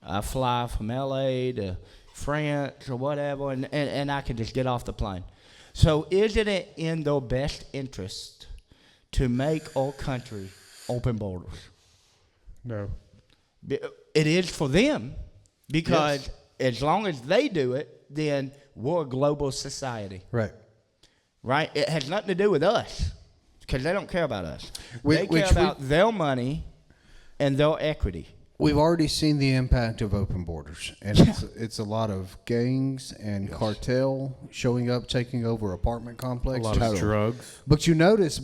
Speaker 1: I fly from L.A. to France or whatever, and I can just get off the plane. So isn't it in their best interest to make our country open borders?
Speaker 3: No.
Speaker 1: It is for them, because as long as they do it, then we're a global society.
Speaker 3: Right.
Speaker 1: Right? It has nothing to do with us, because they don't care about us. They care about their money and their equity.
Speaker 3: We've already seen the impact of open borders, and it's a lot of gangs and cartel showing up, taking over apartment complexes.
Speaker 2: A lot of drugs.
Speaker 3: But you notice,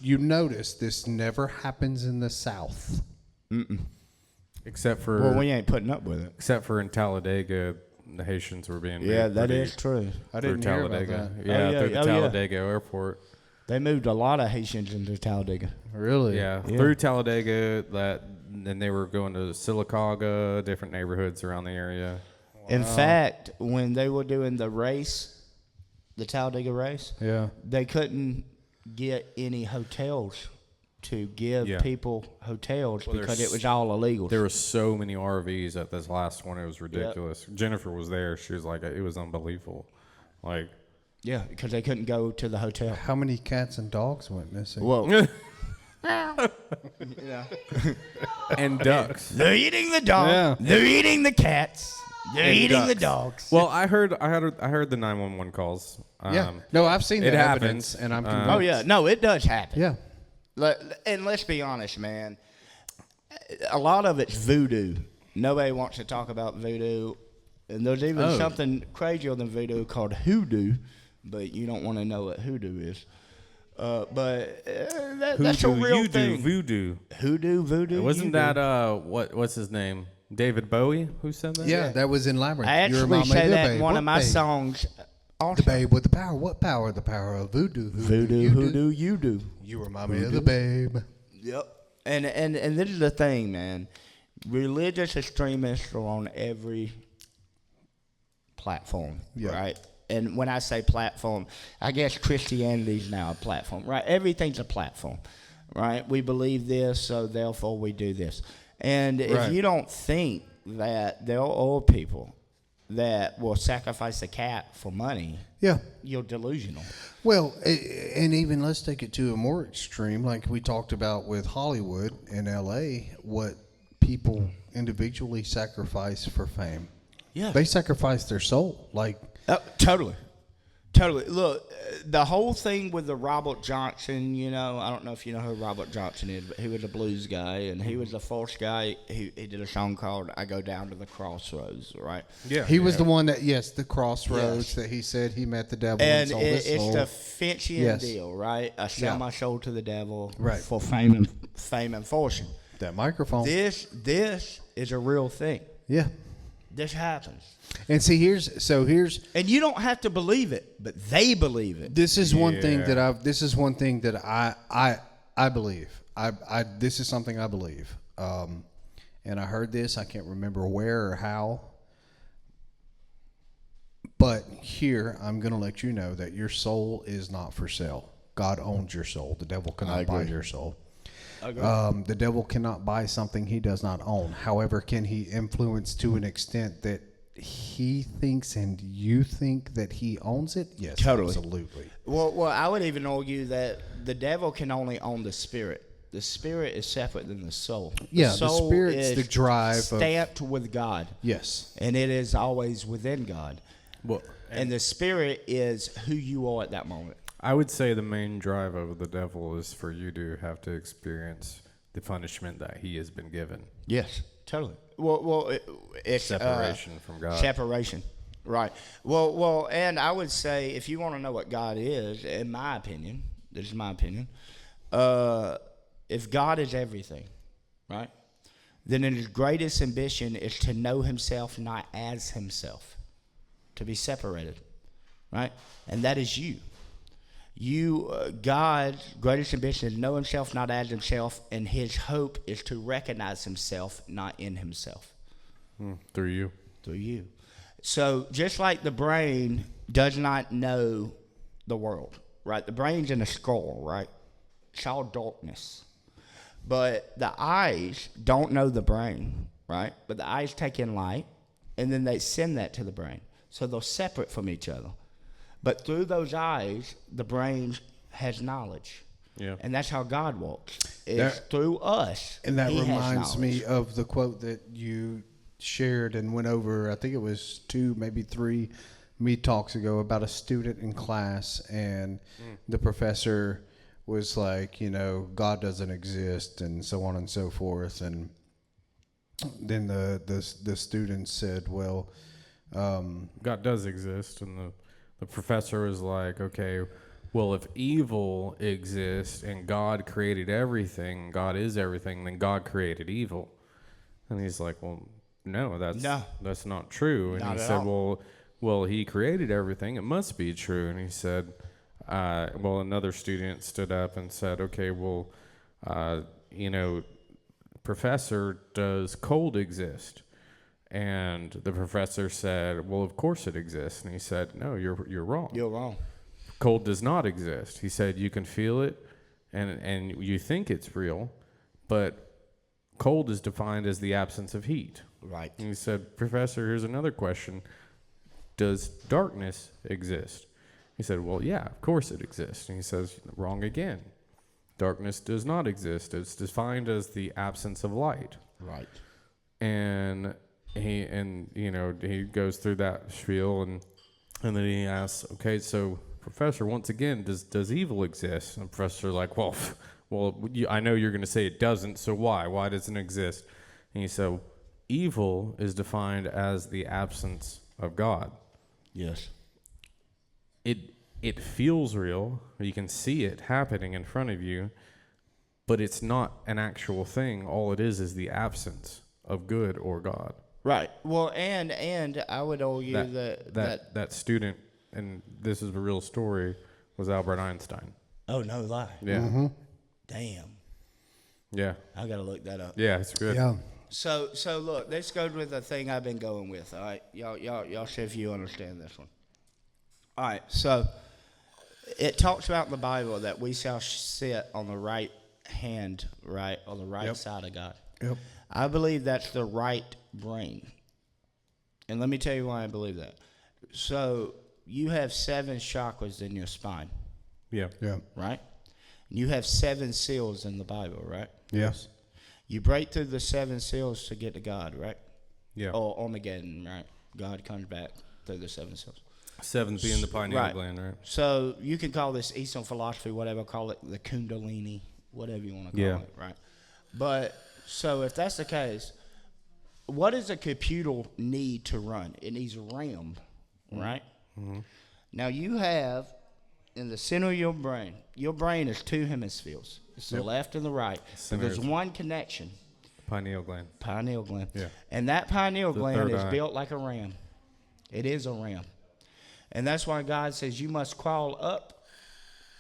Speaker 3: you notice this never happens in the South.
Speaker 2: Except for...
Speaker 1: Well, we ain't putting up with it.
Speaker 2: Except for in Talladega, the Haitians were being...
Speaker 1: Yeah, that is true.
Speaker 3: I didn't hear about that.
Speaker 2: Yeah, through the Talladega airport.
Speaker 1: They moved a lot of Haitians into Talladega.
Speaker 3: Really?
Speaker 2: Yeah, through Talladega, then they were going to Sylacauga, different neighborhoods around the area.
Speaker 1: Wow. In fact, when they were doing the race, the Talladega race, they couldn't get any hotels to give people hotels because it was all illegal.
Speaker 2: There were so many RVs at this last one; it was ridiculous. Jennifer was there; she was like, "It was unbelievable." Like,
Speaker 1: yeah, because they couldn't go to the hotel.
Speaker 3: How many cats and dogs went missing?
Speaker 1: Whoa.
Speaker 2: And ducks.
Speaker 1: They're eating the dog. Yeah. They're eating the cats. They're eating ducks. The dogs.
Speaker 2: Well, I heard the 911 calls.
Speaker 3: No, I've seen
Speaker 2: it
Speaker 3: that
Speaker 2: happens,
Speaker 3: evidence, and I'm convinced.
Speaker 1: Oh yeah, no, it does happen.
Speaker 3: Yeah.
Speaker 1: And let's be honest, man. A lot of it's voodoo. Nobody wants to talk about voodoo, and there's even something crazier than voodoo called hoodoo, but you don't want to know what hoodoo is. That's a real thing.
Speaker 2: Voodoo.
Speaker 1: Hoodoo, voodoo.
Speaker 2: Wasn't that what's his name? David Bowie who said that?
Speaker 3: Yeah, that was in Labyrinth.
Speaker 1: I actually say that in one of my songs.
Speaker 3: Also. The babe with the power. What power? The power of voodoo.
Speaker 1: Voodoo, hoodoo, you do.
Speaker 3: You remind me of the babe.
Speaker 1: Yep. And this is the thing, man. Religious extremists are on every platform, right? And when I say platform, I guess Christianity's now a platform, right? Everything's a platform, right? We believe this, so therefore we do this. And if you don't think that there are people that will sacrifice a cat for money, you're delusional.
Speaker 3: Well, and even let's take it to a more extreme, like we talked about with Hollywood in L.A., what people individually sacrifice for fame. Yeah. They sacrifice their soul, like...
Speaker 1: Totally. Look, the whole thing with the Robert Johnson, I don't know if you know who Robert Johnson is, but he was a blues guy, and he was the first guy. He did a song called "I Go Down to the Crossroads," right?
Speaker 3: Yeah. He was the one that, the Crossroads, that he said he met the devil and sold his soul.
Speaker 1: And it's the Finchian deal, right? I sell my soul to the devil for fame and fortune.
Speaker 3: That microphone.
Speaker 1: This is a real thing.
Speaker 3: Yeah.
Speaker 1: This happens.
Speaker 3: And see, here's
Speaker 1: and you don't have to believe it, but they believe it.
Speaker 3: This is one thing that I believe. This is something I believe. And I heard this, I can't remember where or how. But here, I'm going to let you know that your soul is not for sale. God owns your soul. The devil cannot buy your soul. The devil cannot buy something he does not own. However, can he influence to an extent that he thinks and you think that he owns it? Yes,
Speaker 1: totally.
Speaker 3: Absolutely.
Speaker 1: Well, I would even argue that the devil can only own the spirit. The spirit is separate than the soul.
Speaker 3: Yeah,
Speaker 1: the
Speaker 3: the spirit's
Speaker 1: is
Speaker 3: the drive
Speaker 1: stamped with God.
Speaker 3: Yes.
Speaker 1: And it is always within God.
Speaker 2: Well,
Speaker 1: and the spirit is who you are at that moment.
Speaker 2: I would say the main drive of the devil is for you to have to experience the punishment that he has been given.
Speaker 1: Yes, totally. Well, it's
Speaker 2: separation from God.
Speaker 1: Separation, right? Well, and I would say if you want to know what God is, in my opinion, this is my opinion. If God is everything, right, then his greatest ambition is to know himself not as himself, to be separated, right? And that is you. God's greatest ambition is to know himself not as himself, and his hope is to recognize himself not in himself.
Speaker 2: Through you.
Speaker 1: Through you. So just like the brain does not know the world, right? The brain's in a skull, right? It's all darkness. But the eyes don't know the brain, right? But the eyes take in light, and then they send that to the brain. So they're separate from each other. But through those eyes, the brain has knowledge.
Speaker 2: Yeah.
Speaker 1: And that's how God walks. It's through us.
Speaker 3: And that
Speaker 1: he
Speaker 3: reminds me of the quote that you shared and went over, I think it was 2, maybe 3 Mead Talks ago, about a student in class. And the professor was like, God doesn't exist and so on and so forth. And then the student said, well,
Speaker 2: God does exist. And the professor was like, okay, well, if evil exists and God created everything, God is everything, then God created evil. And he's like, well, no, that's not true. And he said, well, he created everything. It must be true. And he said, another student stood up and said, okay, well, professor, does cold exist? And the professor said, well, of course it exists. And he said, no, you're wrong.
Speaker 1: You're wrong.
Speaker 2: Cold does not exist. He said, you can feel it and you think it's real, but cold is defined as the absence of heat.
Speaker 1: Right.
Speaker 2: And he said, Professor, here's another question. Does darkness exist? He said, well, yeah, of course it exists. And he says, wrong again. Darkness does not exist. It's defined as the absence of light.
Speaker 1: Right.
Speaker 2: And he goes through that spiel and then he asks, okay, so Professor, once again, does evil exist? And the professor's like, well, I know you're going to say it doesn't, so why? Why doesn't it exist? And he said, evil is defined as the absence of God.
Speaker 1: Yes.
Speaker 2: It feels real. You can see it happening in front of you, but it's not an actual thing. All it is the absence of good or God.
Speaker 1: Right. Well, and I would argue that
Speaker 2: student, and this is a real story, was Albert Einstein.
Speaker 1: Oh, no lie.
Speaker 2: Yeah.
Speaker 3: Mm-hmm.
Speaker 1: Damn.
Speaker 2: Yeah.
Speaker 1: I got to look that up.
Speaker 2: Yeah, it's good.
Speaker 3: Yeah.
Speaker 1: So look, let's go with the thing I've been going with. All right, y'all see if you understand this one. All right, so it talks about in the Bible that we shall sit on the right hand, right, on the right side of God.
Speaker 3: Yep.
Speaker 1: I believe that's the right brain, and let me tell you why I believe that. So you have 7 chakras in your spine.
Speaker 2: Yeah.
Speaker 3: Yeah.
Speaker 1: Right. You have 7 seals in the Bible, right?
Speaker 3: Yes.
Speaker 1: You break through the 7 seals to get to God, right?
Speaker 2: Yeah.
Speaker 1: Or Armageddon, right? God comes back through the 7 seals.
Speaker 2: 7 being the pineal gland, right?
Speaker 1: So you can call this Eastern philosophy, whatever, call it the Kundalini, whatever you want to call it, right? But so if that's the case, what does a computer need to run? It needs RAM, right? Mm-hmm. Now you have in the center of your brain is 2 hemispheres. It's the left and the right. So there's one connection.
Speaker 2: Pineal gland.
Speaker 1: Yeah. And that pineal gland is
Speaker 2: eye.
Speaker 1: built like a ram. It is a ram. And that's why God says you must crawl up.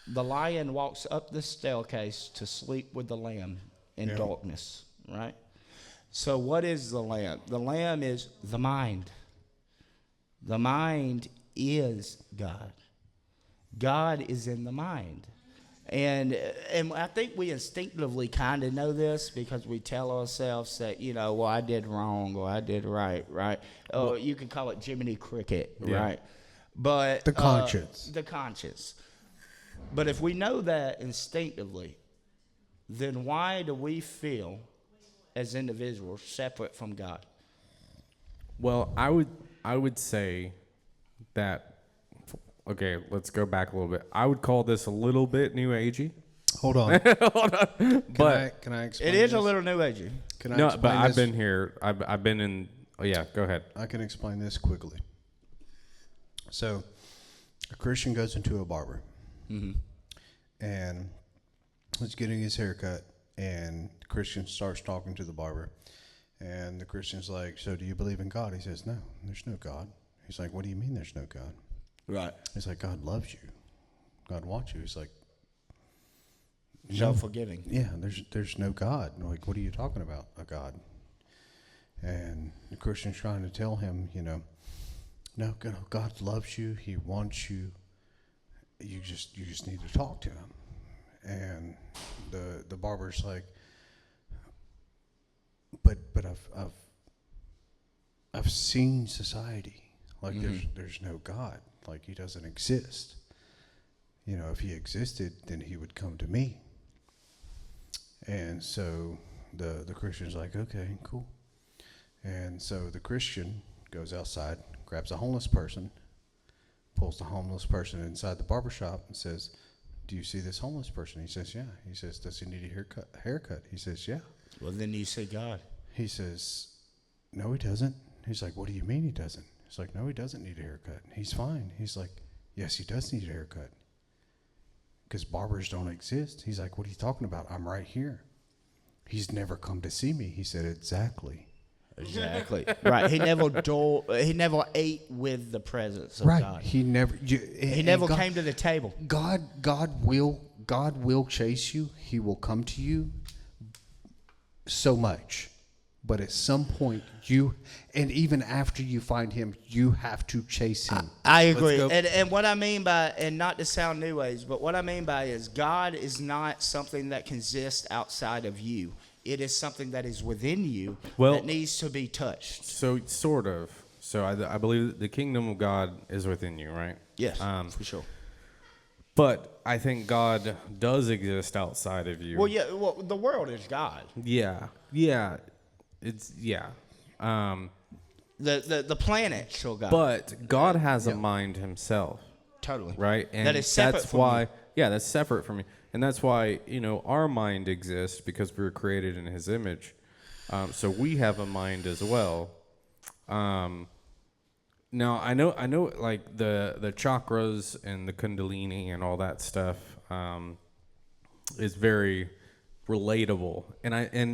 Speaker 1: The lion walks up the staircase to sleep with the lamb in darkness, right? So what is the lamb? The lamb is the mind. The mind is God. God is in the mind. And I think we instinctively kind of know this because we tell ourselves that, well, I did wrong or I did right? Or you can call it Jiminy Cricket, right? But
Speaker 3: the conscience.
Speaker 1: The conscience. But if we know that instinctively, then why do we feel as individuals separate from God?
Speaker 2: Well, I would say that. Okay, let's go back a little bit. I would call this a little bit new agey.
Speaker 4: Hold on.
Speaker 2: Hold on.
Speaker 4: Can I explain
Speaker 1: It is
Speaker 4: this?
Speaker 1: a little new agey.
Speaker 4: Can I
Speaker 2: No,
Speaker 4: explain
Speaker 2: but I've
Speaker 4: this?
Speaker 2: been here. I've been in. Oh yeah, go ahead.
Speaker 4: I can explain this quickly. So, a Christian goes into a barber, and he's getting his hair cut, and the Christian starts talking to the barber, and the Christian's like, "So, do you believe in God?" He says, "No, there's no God." He's like, "What do you mean there's no God?"
Speaker 1: Right.
Speaker 4: He's like, "God loves you. God wants you." He's like,
Speaker 1: Self-forgiving.
Speaker 4: "Yeah, there's no God." And like, "What are you talking about, a God?" And the Christian's trying to tell him, no, God loves you. He wants you. You just need to talk to him. And the barber's like, but I've seen society. Like there's no God. Like he doesn't exist. If he existed, then he would come to me. And so the Christian's like, okay, cool. And so the Christian goes outside, grabs a homeless person, pulls the homeless person inside the barbershop and says, "Do you see this homeless person?" He says, "Yeah." He says, "Does he need a haircut?" He says, "Yeah."
Speaker 1: Well, then you say God.
Speaker 4: He says, "No, he doesn't." He's like, "What do you mean he doesn't?" He's like, "No, he doesn't need a haircut. He's fine." He's like, "Yes, he does need a haircut. Because barbers don't exist." He's like, "What are you talking about? I'm right here." "He's never come to see me." He said, "Exactly."
Speaker 1: Exactly. Right. He never ate with the presence of
Speaker 4: Right.
Speaker 1: God.
Speaker 4: He never.
Speaker 1: He never came to the table.
Speaker 4: God will chase you. He will come to you so much. But at some point, and even after you find him, you have to chase him.
Speaker 1: I agree. And what I mean by, and not to sound new age, but what I mean by is God is not something that can exist outside of you. It is something that is within you that needs to be touched.
Speaker 2: So sort of. So I believe the kingdom of God is within you, right?
Speaker 1: Yes, for sure.
Speaker 2: But I think God does exist outside of you.
Speaker 1: Well, yeah. Well, the world is God.
Speaker 2: Yeah. It's
Speaker 1: The planet show God.
Speaker 2: But God has a mind himself.
Speaker 1: Totally.
Speaker 2: Right? And
Speaker 1: that is separate
Speaker 2: that's
Speaker 1: from
Speaker 2: why
Speaker 1: you.
Speaker 2: Yeah, that's separate from you. And that's why, our mind exists because we were created in his image. So we have a mind as well. Now I know like the chakras and the kundalini and all that stuff is very relatable.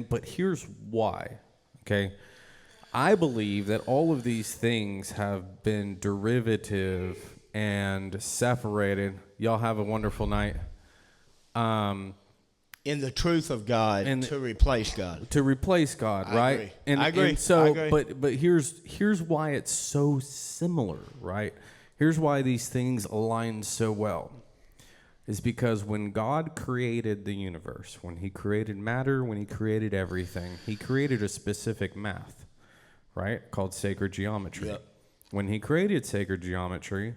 Speaker 2: But here's why. Okay? I believe that all of these things have been derivative and separated. Y'all have a wonderful night.
Speaker 1: In the truth of God, to replace God.
Speaker 2: To replace God,
Speaker 1: I
Speaker 2: right?
Speaker 1: agree. I agree.
Speaker 2: And so,
Speaker 1: I agree.
Speaker 2: but here's why it's so similar, right? Here's why these things align so well. Is because when God created the universe, when he created matter, when he created everything, he created a specific math, right? Called sacred geometry.
Speaker 1: Yep.
Speaker 2: When he created sacred geometry,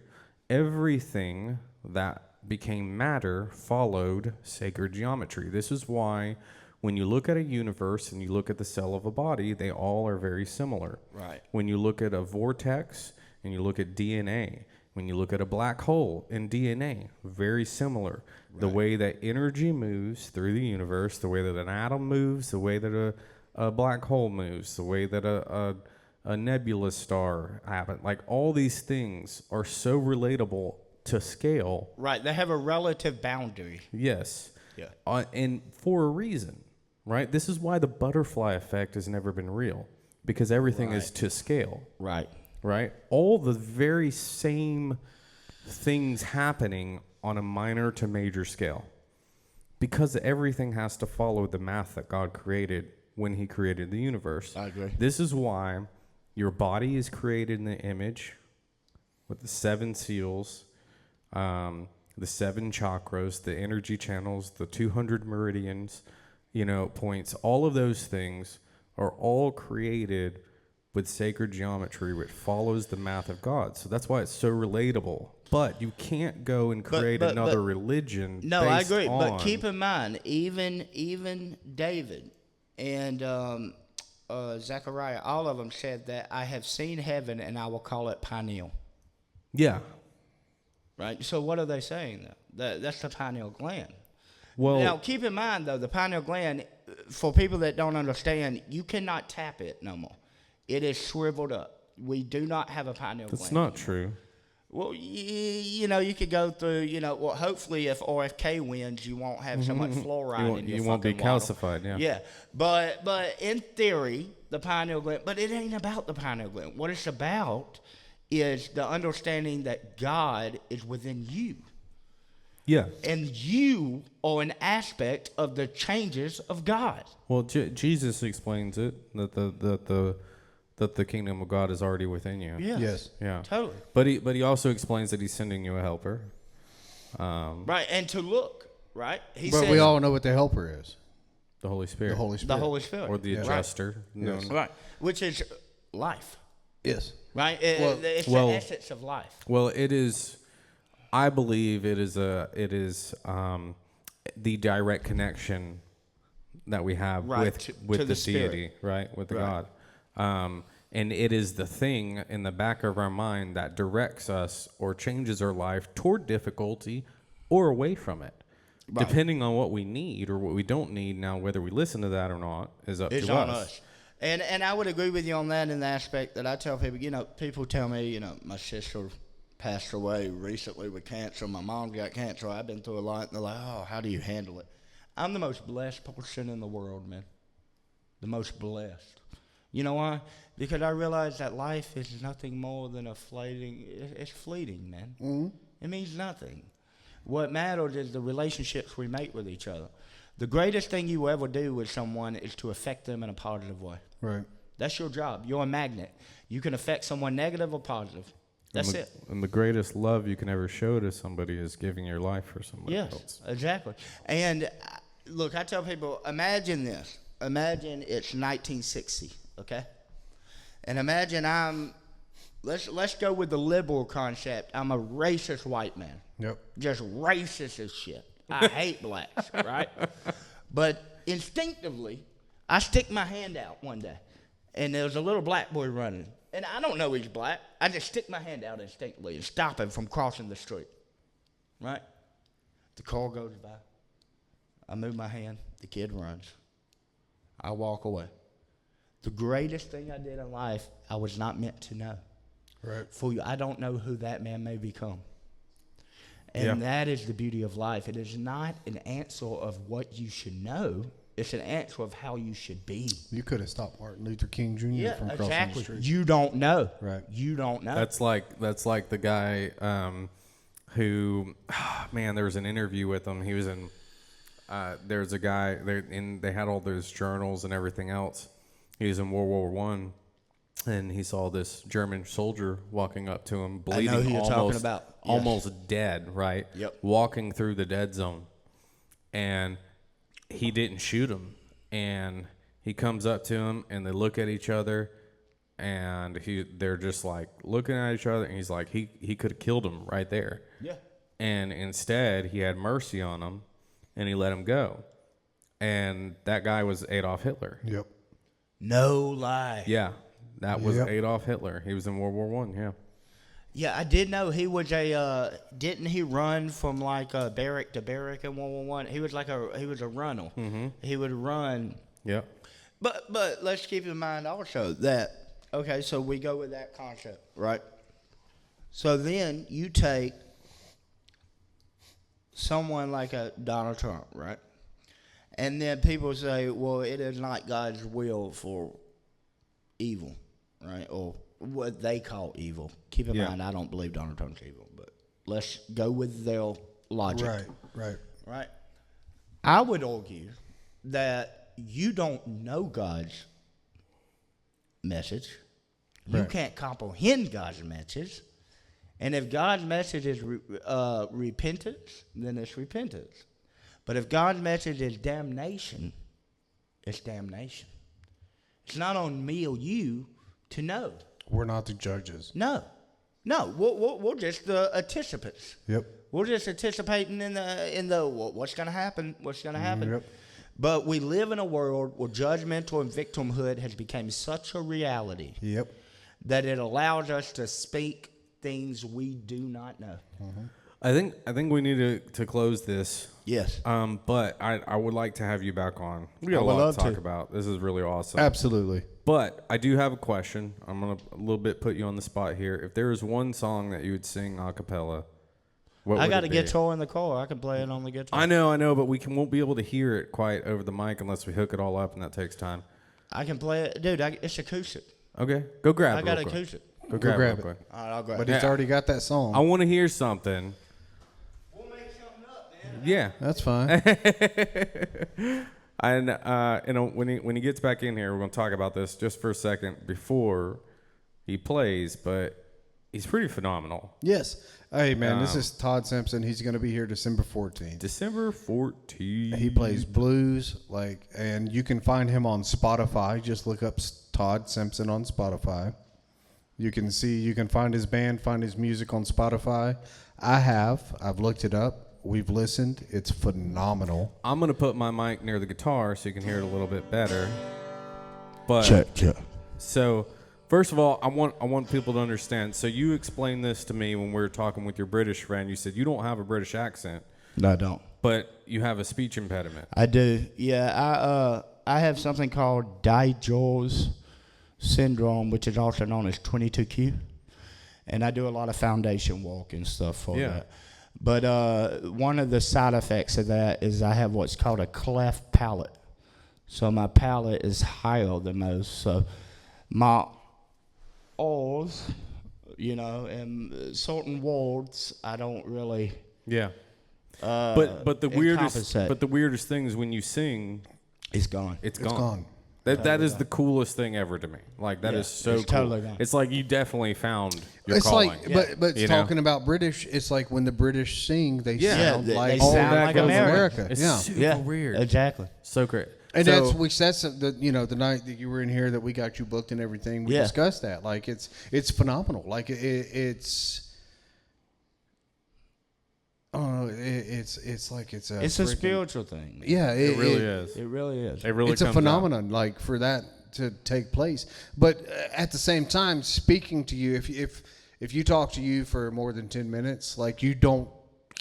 Speaker 2: everything that became matter followed sacred geometry. This is why when you look at a universe and you look at the cell of a body, they all are very similar.
Speaker 1: Right.
Speaker 2: When you look at a vortex and you look at DNA, when you look at a black hole in DNA, very similar. Right. The way that energy moves through the universe, the way that an atom moves, the way that a black hole moves, the way that a nebula star happens. Like all these things are so relatable to scale.
Speaker 1: Right. They have a relative boundary.
Speaker 2: Yes.
Speaker 1: Yeah.
Speaker 2: And for a reason, right? This is why the butterfly effect has never been real, because everything is to scale.
Speaker 1: Right.
Speaker 2: Right? All the very same things happening on a minor to major scale, because everything has to follow the math that God created when he created the universe.
Speaker 1: I agree.
Speaker 2: This is why your body is created in the image with the 7 seals, the 7 chakras, the energy channels, the 200 meridians, points. All of those things are all created with sacred geometry, which follows the math of God. So that's why it's so relatable But you can't go and create another religion.
Speaker 1: No, I
Speaker 2: based
Speaker 1: agree.
Speaker 2: on,
Speaker 1: But keep in mind, even David and Zechariah, all of them said that I have seen heaven and I will call it pineal.
Speaker 2: Yeah.
Speaker 1: Right? So what are they saying? That's the pineal gland.
Speaker 2: Well,
Speaker 1: now, keep in mind, though, the pineal gland, for people that don't understand, you cannot tap it no more. It is shriveled up. We do not have a pineal gland.
Speaker 2: that's not true.
Speaker 1: Well, you know, you could go through, you know, well, hopefully if RFK wins, you won't have so much fluoride in your
Speaker 2: You won't be
Speaker 1: fucking water.
Speaker 2: calcified, yeah.
Speaker 1: Yeah, but in theory, the pineal gland, but it ain't about the pineal gland. What it's about is the understanding that God is within you.
Speaker 2: Yeah.
Speaker 1: And you are an aspect of the changes of God.
Speaker 2: Well, Jesus explains it, that the kingdom of God is already within you.
Speaker 1: Yeah.
Speaker 4: Yes.
Speaker 2: Yeah.
Speaker 1: Totally.
Speaker 2: But he also explains that he's sending you a helper.
Speaker 1: Right, and to look, right? He
Speaker 3: But
Speaker 1: said,
Speaker 3: we all know what the helper is.
Speaker 2: The Holy Spirit.
Speaker 3: The Holy Spirit.
Speaker 1: the Holy Spirit.
Speaker 2: Or the adjuster.
Speaker 3: Yes.
Speaker 1: Right, which is life.
Speaker 3: Yes.
Speaker 1: Right? It's
Speaker 2: well-
Speaker 1: the essence of life.
Speaker 2: Well, it is. I believe it is the direct connection that we have
Speaker 1: Right,
Speaker 2: with
Speaker 1: to
Speaker 2: the
Speaker 1: the Spirit.
Speaker 2: deity, right? With the
Speaker 1: Right.
Speaker 2: God. And it is the thing in the back of our mind that directs us or changes our life toward difficulty or away from it.
Speaker 1: Right.
Speaker 2: Depending on what we need or what we don't need. Now, whether we listen to that or not is up
Speaker 1: It's
Speaker 2: to
Speaker 1: on
Speaker 2: us.
Speaker 1: us. And I would agree with you on that in the aspect that I tell people, you know, people tell me, you know, my sister passed away recently with cancer. My mom got cancer. I've been through a lot. And they're like, oh, how do you handle it? I'm the most blessed person in the world, man. The most blessed. You know why? Because I realize that life is nothing more than it's fleeting, man. Mm-hmm. It means nothing. What matters is the relationships we make with each other. The greatest thing you ever do with someone is to affect them in a positive way.
Speaker 3: Right.
Speaker 1: That's your job. You're a magnet. You can affect someone negative or positive. That's it.
Speaker 2: And the greatest love you can ever show to somebody is giving your life for somebody else.
Speaker 1: Yes, exactly. And look, I tell people, imagine this. Imagine it's 1960, okay? And imagine let's go with the liberal concept. I'm a racist white man.
Speaker 4: Yep.
Speaker 1: Just racist as shit. I hate blacks, right? But instinctively, I stick my hand out one day, and there was a little black boy running. And I don't know he's black. I just stick my hand out instinctively and stop him from crossing the street, right? The car goes by. I move my hand. The kid runs. I walk away. The greatest thing I did in life, I was not meant to know.
Speaker 4: Right.
Speaker 1: For you, I don't know who that man may become. And that is the beauty of life. It is not an answer of what you should know. It's an answer of how you should be.
Speaker 4: You could have stopped Martin Luther King Jr. from crossing the street.
Speaker 1: You don't know.
Speaker 4: Right.
Speaker 1: You don't know.
Speaker 2: That's like the guy who, man, there was an interview with him. He was in. There's a guy there, and they had all those journals and everything else. He was in World War I, and he saw this German soldier walking up to him, bleeding,
Speaker 1: I know who you're talking about. Yes.
Speaker 2: Almost dead, right?
Speaker 1: Yep.
Speaker 2: Walking through the dead zone, and he didn't shoot him. And he comes up to him, and they look at each other, and they're just like looking at each other, and he's like, he could have killed him right there.
Speaker 1: Yeah.
Speaker 2: And instead, he had mercy on him, and he let him go. And that guy was Adolf Hitler.
Speaker 4: Yep.
Speaker 1: No lie.
Speaker 2: Yeah, that was
Speaker 4: Yep.
Speaker 2: Adolf Hitler. He was in World War I, yeah.
Speaker 1: Yeah, I did know he was didn't he run from like barrack to barrack in World War I? He was a runner. Mm-hmm. He would run.
Speaker 2: Yeah.
Speaker 1: But let's keep in mind also that, okay, so we go with that concept, right? So then you take someone like a Donald Trump, right? And then people say, well, it is not God's will for evil, right? Or what they call evil. Keep in mind, I don't believe Donald Trump's evil, but let's go with their logic. Right. I would argue that you don't know God's message. You can't comprehend God's message. And if God's message is repentance, then it's repentance. But if God's message is damnation, it's damnation. It's not on me or you to know.
Speaker 4: We're not the judges.
Speaker 1: No. No, we're just the participants.
Speaker 4: Yep.
Speaker 1: We're just anticipating in the what's going to happen. What's going to happen.
Speaker 4: Yep.
Speaker 1: But we live in a world where judgmental and victimhood has become such a reality.
Speaker 4: Yep.
Speaker 1: That it allows us to speak things we do not know.
Speaker 4: Mm-hmm.
Speaker 2: I think we need to close this.
Speaker 1: Yes.
Speaker 2: But I would like to have you back on. We got a lot to talk about. This is really awesome.
Speaker 4: Absolutely.
Speaker 2: But I do have a question. I'm gonna a little bit put you on the spot here. If there was one song that you would sing a cappella, what
Speaker 1: I
Speaker 2: would
Speaker 1: got
Speaker 2: it
Speaker 1: a
Speaker 2: be?
Speaker 1: guitar in the car. I can play it on the guitar.
Speaker 2: I know, but won't be able to hear it quite over the mic unless we hook it all up, and that takes time.
Speaker 1: I can play it, dude. It's acoustic.
Speaker 2: Okay, go grab it.
Speaker 1: I got
Speaker 2: real quick.
Speaker 1: acoustic.
Speaker 2: Go grab
Speaker 4: grab
Speaker 2: it.
Speaker 4: it.
Speaker 2: Real quick.
Speaker 1: All right, I'll grab
Speaker 4: But
Speaker 1: it.
Speaker 4: he's already got that song.
Speaker 2: I want to hear something.
Speaker 1: We'll make something up, man.
Speaker 2: Yeah.
Speaker 4: That's fine.
Speaker 2: And when he gets back in here, we're going to talk about this just for a second before he plays. But he's pretty phenomenal.
Speaker 4: Yes. Hey, man, this is Todd Simpson. He's going to be here December 14th.
Speaker 2: December 14th.
Speaker 4: He plays blues, and you can find him on Spotify. Just look up Todd Simpson on Spotify. You can find his band, find his music on Spotify. I've looked it up. We've listened. It's phenomenal.
Speaker 2: I'm going to put my mic near the guitar so you can hear it a little bit better. But
Speaker 4: Check.
Speaker 2: So, first of all, I want people to understand. So you explained this to me when we were talking with your British friend. You said you don't have a British accent.
Speaker 1: No, I don't.
Speaker 2: But you have a speech impediment.
Speaker 1: I do. Yeah, I have something called Dijor's syndrome, which is also known as 22q. And I do a lot of foundation walk and stuff for that. But one of the side effects of that is I have what's called a cleft palate. So my palate is higher than most. So my O's, and certain words I don't really.
Speaker 2: Yeah. But the
Speaker 1: compensate.
Speaker 2: weirdest thing is when you sing,
Speaker 1: It's gone.
Speaker 2: it's
Speaker 4: It's
Speaker 2: gone.
Speaker 4: gone.
Speaker 2: That is the coolest thing ever to me. Like that is so
Speaker 1: it's
Speaker 2: cool.
Speaker 1: totally gone.
Speaker 2: It's like you definitely found your
Speaker 4: It's
Speaker 2: calling.
Speaker 4: like, but
Speaker 2: You know?
Speaker 4: talking about British, it's like when the British sing, they
Speaker 2: Yeah.
Speaker 4: sound
Speaker 1: They
Speaker 4: like
Speaker 1: sound
Speaker 4: that
Speaker 1: like
Speaker 4: goes
Speaker 1: America.
Speaker 2: It's
Speaker 4: Yeah.
Speaker 2: super weird.
Speaker 1: Exactly.
Speaker 2: So great.
Speaker 4: And
Speaker 2: So-
Speaker 4: that's the night that you were in here that we got you booked and everything. We
Speaker 1: Yeah.
Speaker 4: discussed that. Like it's phenomenal. Like it's. Oh, it's like it's a.
Speaker 1: It's a
Speaker 4: freaking-
Speaker 1: spiritual thing.
Speaker 4: Yeah,
Speaker 2: It really is.
Speaker 1: It really is.
Speaker 2: It really
Speaker 4: it's a
Speaker 2: comes out.
Speaker 4: phenomenon. Like for that to take place, but at the same time, speaking to you, if you talk to you for more than 10 minutes, like you don't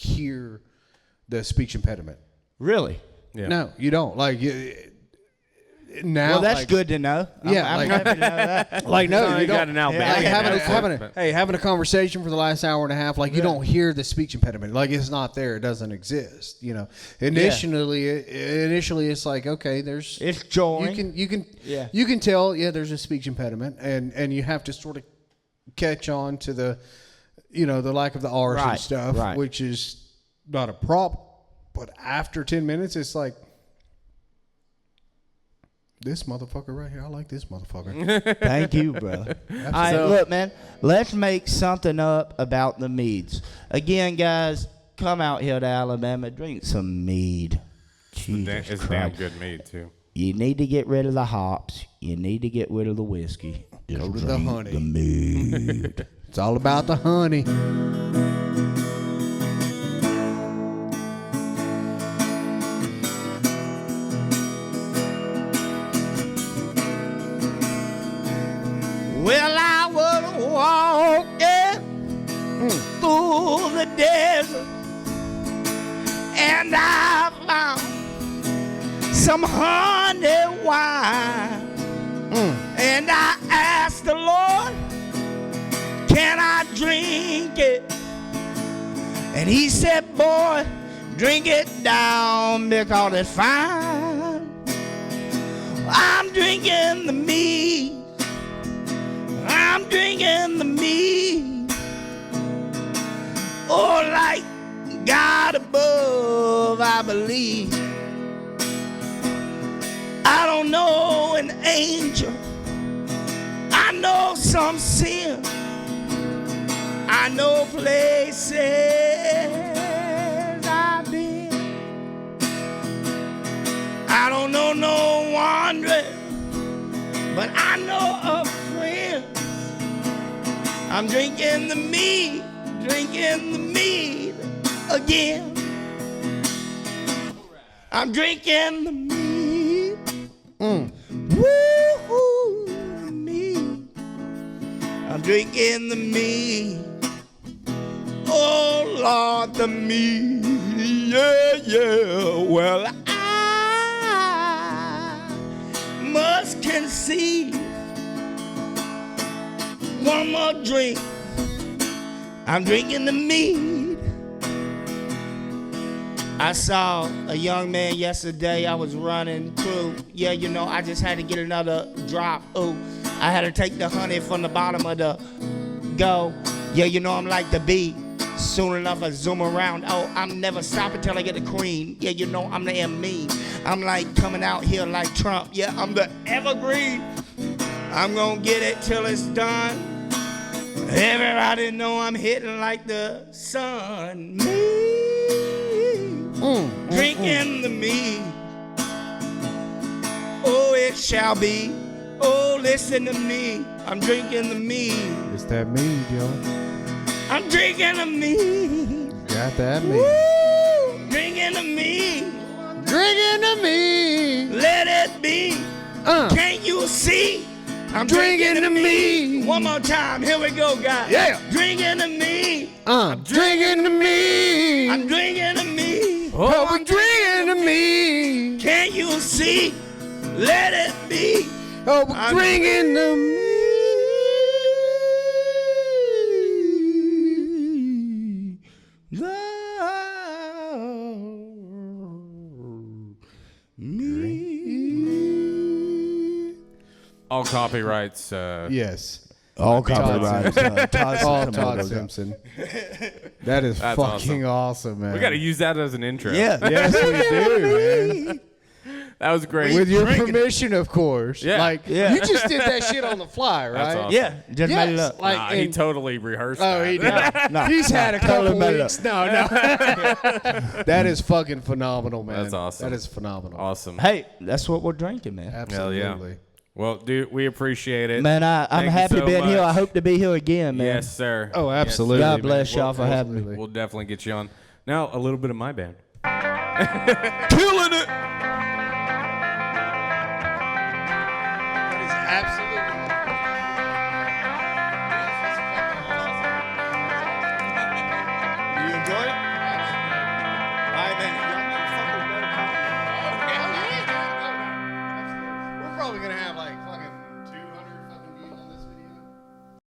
Speaker 4: hear the speech impediment.
Speaker 1: Really?
Speaker 2: Yeah.
Speaker 4: No, you don't. Like now.
Speaker 1: Well, that's
Speaker 4: like,
Speaker 1: good to know.
Speaker 4: Yeah,
Speaker 1: I'm
Speaker 4: like-
Speaker 1: happy to know that.
Speaker 4: Like no,
Speaker 2: So
Speaker 4: you
Speaker 2: you got
Speaker 4: don't.
Speaker 2: an Alabama
Speaker 4: Like
Speaker 2: accent,
Speaker 4: having a conversation for the last hour and a half, like you don't hear the speech impediment. Like it's not there. It doesn't exist. Initially, it's like okay, there's
Speaker 1: It's jarring.
Speaker 4: you can
Speaker 1: Yeah.
Speaker 4: you can tell there's a speech impediment, and you have to sort of catch on to the the lack of the R's and
Speaker 1: Right,
Speaker 4: stuff,
Speaker 1: right.
Speaker 4: which is not a problem. But after 10 minutes, it's like. This motherfucker right here, I like this motherfucker.
Speaker 1: Thank you, brother. All right, look, man. Let's make something up about the meads. Again, guys, come out here to Alabama, drink some mead. Jesus
Speaker 2: It's
Speaker 1: Christ.
Speaker 2: damn good meat too.
Speaker 1: You need to get rid of the hops. You need to get rid of the whiskey. Just
Speaker 4: Go to the
Speaker 1: drink
Speaker 4: honey.
Speaker 1: The mead.
Speaker 4: It's all about the honey.
Speaker 1: Well, I was walking through the desert, and I found some honey wine. And I asked the Lord, can I drink it? And he said, boy, drink it down because it's fine. I'm drinking the mead. I'm drinking the mead. Oh, like God above, I believe. I don't know an angel. I know some sin. I know places I've been. I don't know no wandering, but I know a friend. I'm drinking the mead again. I'm drinking the mead. Woo-hoo, the mead. I'm drinking the mead. Oh, Lord, the mead. Yeah, yeah. Well, I must conceive one more drink. I'm drinking the mead. I saw a young man yesterday. I was running through. Yeah, you know, I just had to get another drop. Ooh, I had to take the honey from the bottom of the go. Yeah, you know, I'm like the bee. Soon enough, I zoom around. Oh, I'm never stopping till I get the cream. Yeah, you know, I'm the M.E. I'm like coming out here like Trump. Yeah, I'm the evergreen. I'm gonna get it till it's done. Everybody know I'm hitting like the sun. Drinking the mead. Oh, it shall be. Oh, listen to me. I'm drinking the mead.
Speaker 4: It's that mead, yo.
Speaker 1: I'm drinking the mead.
Speaker 4: Got that mead.
Speaker 1: Woo! Drinking the mead.
Speaker 3: Drinking the mead.
Speaker 1: Let it be. Can't you see? I'm drinking the mead. One more time. Here we go, guys.
Speaker 3: Yeah.
Speaker 1: Drinking the mead.
Speaker 3: Drinking the mead.
Speaker 1: I'm drinking the mead.
Speaker 3: Oh, I'm drinking the mead.
Speaker 1: Can't you see? Let it be.
Speaker 3: Oh, I'm drinking the mead.
Speaker 2: All copyrights.
Speaker 4: Yes.
Speaker 1: All copyrights.
Speaker 4: Todd Simpson. That is
Speaker 2: That's
Speaker 4: fucking awesome, man.
Speaker 2: We got to use that as an intro.
Speaker 1: Yeah.
Speaker 4: Yes, we do, man.
Speaker 2: That was great.
Speaker 4: With your permission, of course.
Speaker 2: Yeah.
Speaker 4: Like,
Speaker 3: You just did that shit on the fly, right?
Speaker 2: That's awesome.
Speaker 1: Yeah. Just made it
Speaker 3: Yes,
Speaker 1: up.
Speaker 3: like,
Speaker 2: Nah, he
Speaker 3: and-
Speaker 2: totally rehearsed
Speaker 3: Oh,
Speaker 2: that.
Speaker 3: he did.
Speaker 1: No.
Speaker 3: He's had a couple
Speaker 1: Totally made it
Speaker 3: weeks. No, no.
Speaker 4: that is fucking phenomenal, man.
Speaker 2: That's awesome.
Speaker 4: That is phenomenal.
Speaker 2: Awesome.
Speaker 1: Hey, that's what we're drinking, man.
Speaker 4: Absolutely.
Speaker 2: Hell yeah. Well, dude, we appreciate it.
Speaker 1: Man, I'm
Speaker 2: Thank you
Speaker 1: happy
Speaker 2: so
Speaker 1: being here. I
Speaker 2: much.
Speaker 1: hope to be here again, man.
Speaker 2: Yes, sir.
Speaker 4: Oh,
Speaker 2: Yes,
Speaker 4: absolutely.
Speaker 1: God bless
Speaker 4: man.
Speaker 1: y'all for having me.
Speaker 4: Absolutely.
Speaker 2: We'll definitely get you on. Now, a little bit of my band.
Speaker 1: Killing it.
Speaker 3: Absolutely.
Speaker 1: You enjoy it? All right, man.
Speaker 3: We're probably gonna have like fucking